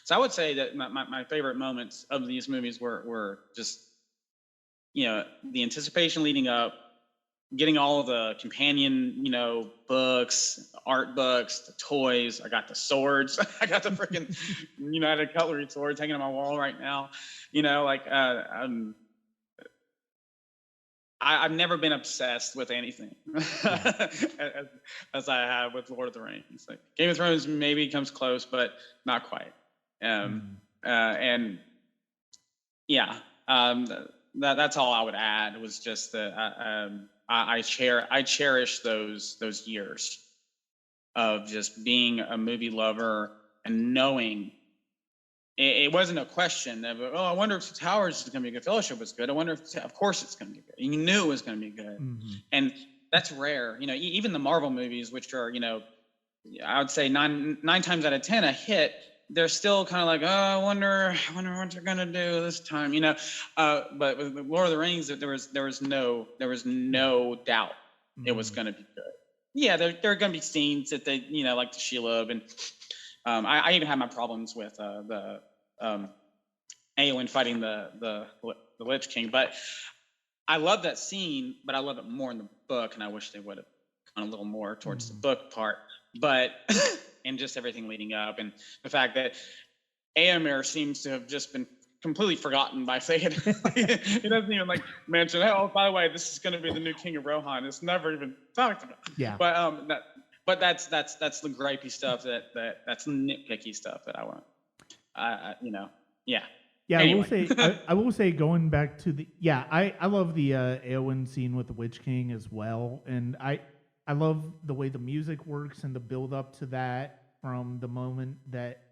so I would say that my favorite moments of these movies were just, the anticipation leading up, getting all of the companion, books, art books, the toys. I got the swords. I got the freaking United Cutlery swords hanging on my wall right now. I've never been obsessed with anything as I have with Lord of the Rings. Like Game of Thrones maybe comes close, but not quite. That's all I would add, was just that I cherish those years of just being a movie lover and knowing it wasn't a question of, I wonder if Towers is going to be good. Fellowship was good. I wonder if, of course it's going to be good. You knew it was going to be good. And that's rare. Even the Marvel movies, which are, I would say nine times out of 10 a hit, they're still kind of like, I wonder what they're gonna do this time, But with Lord of the Rings, there was no doubt it was gonna be good. Yeah, there are gonna be scenes that they, like the Shelob, and I even had my problems with the Eowyn fighting the Lich King, but I love that scene, but I love it more in the book, and I wish they would have gone a little more towards the book part, but. And just everything leading up, and the fact that Éomer seems to have just been completely forgotten by Theoden. He doesn't even like mention, oh, by the way, this is going to be the new king of Rohan. It's never even talked about. Yeah. But that's the gripey stuff that's the nitpicky stuff that I want. Yeah. Yeah, Anyway. I will say going back to I love the Eowyn scene with the Witch King as well, and I love the way the music works and the build up to that from the moment that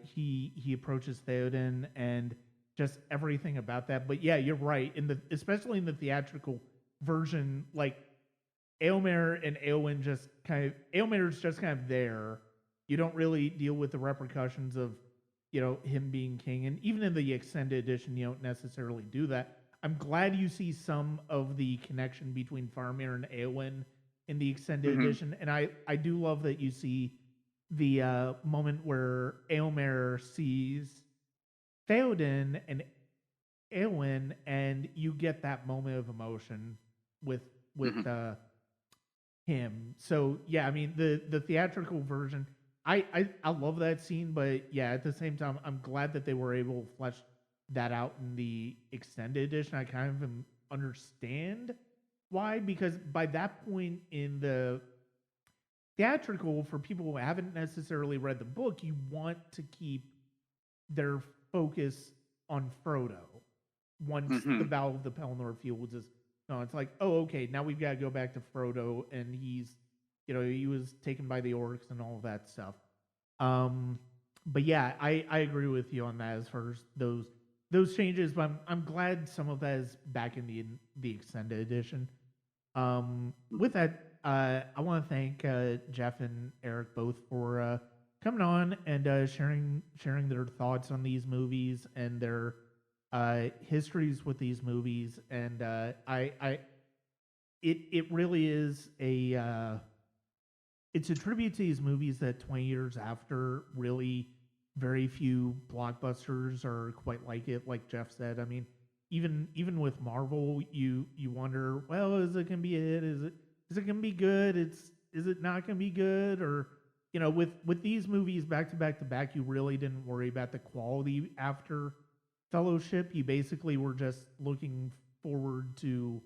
he approaches Theoden and just everything about that. But yeah, you're right. Especially in the theatrical version, like Éomer and Éowyn Éomer's just kind of there. You don't really deal with the repercussions of him being king, and even in the extended edition, you don't necessarily do that. I'm glad you see some of the connection between Faramir and Éowyn in the extended edition, and I do love that you see the moment where Éomer sees Theoden and Éowyn, and you get that moment of emotion with him. So yeah, I mean the theatrical version, I love that scene, but yeah, at the same time, I'm glad that they were able to flesh that out in the extended edition. I kind of understand why, because by that point in the theatrical, for people who haven't necessarily read the book, you want to keep their focus on Frodo once the Battle of the Pelennor Fields is gone. It's like, oh, okay, now we've got to go back to Frodo, and he was taken by the orcs and all of that stuff. But yeah, I agree with you on that as far as those changes. But I'm glad some of that is back in the extended edition. With that, I want to thank Jeff and Eric both for coming on and sharing their thoughts on these movies and their histories with these movies. And it really is it's a tribute to these movies that 20 years after, really very few blockbusters are quite like it. Like Jeff said, I mean, even with Marvel, you wonder, well, is it gonna be a hit? Is it gonna be good? Is it not gonna be good? Or with these movies back to back to back, you really didn't worry about the quality after Fellowship. You basically were just looking forward to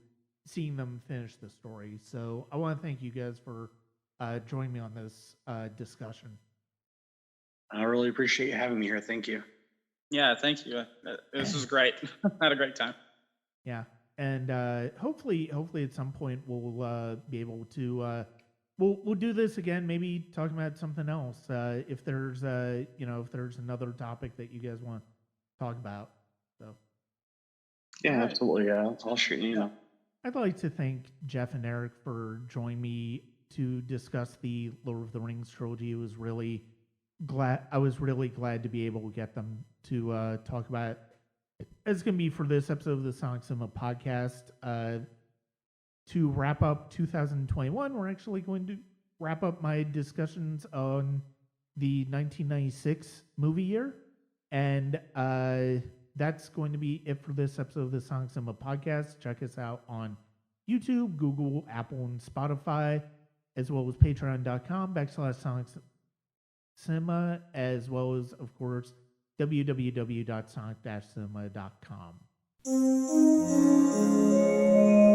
seeing them finish the story. So I want to thank you guys for joining me on this discussion. I really appreciate you having me here. Thank you. Yeah, thank you. This was great. I had a great time. Yeah, and hopefully at some point we'll be able to we'll do this again. Maybe talking about something else. If there's if there's another topic that you guys want to talk about. So yeah, right. Absolutely. Yeah, I'll shoot you. Yeah. I'd like to thank Jeff and Eric for joining me to discuss the Lord of the Rings trilogy. I was really glad to be able to get them to talk about it. It's going to be for this episode of the Sonic Cinema podcast. To wrap up 2021, we're actually going to wrap up my discussions on the 1996 movie year. And that's going to be it for this episode of the Sonic Cinema podcast. Check us out on YouTube, Google, Apple, and Spotify, as well as patreon.com/Sonic Cinema, as well as, of course, www.sonic-cinema.com.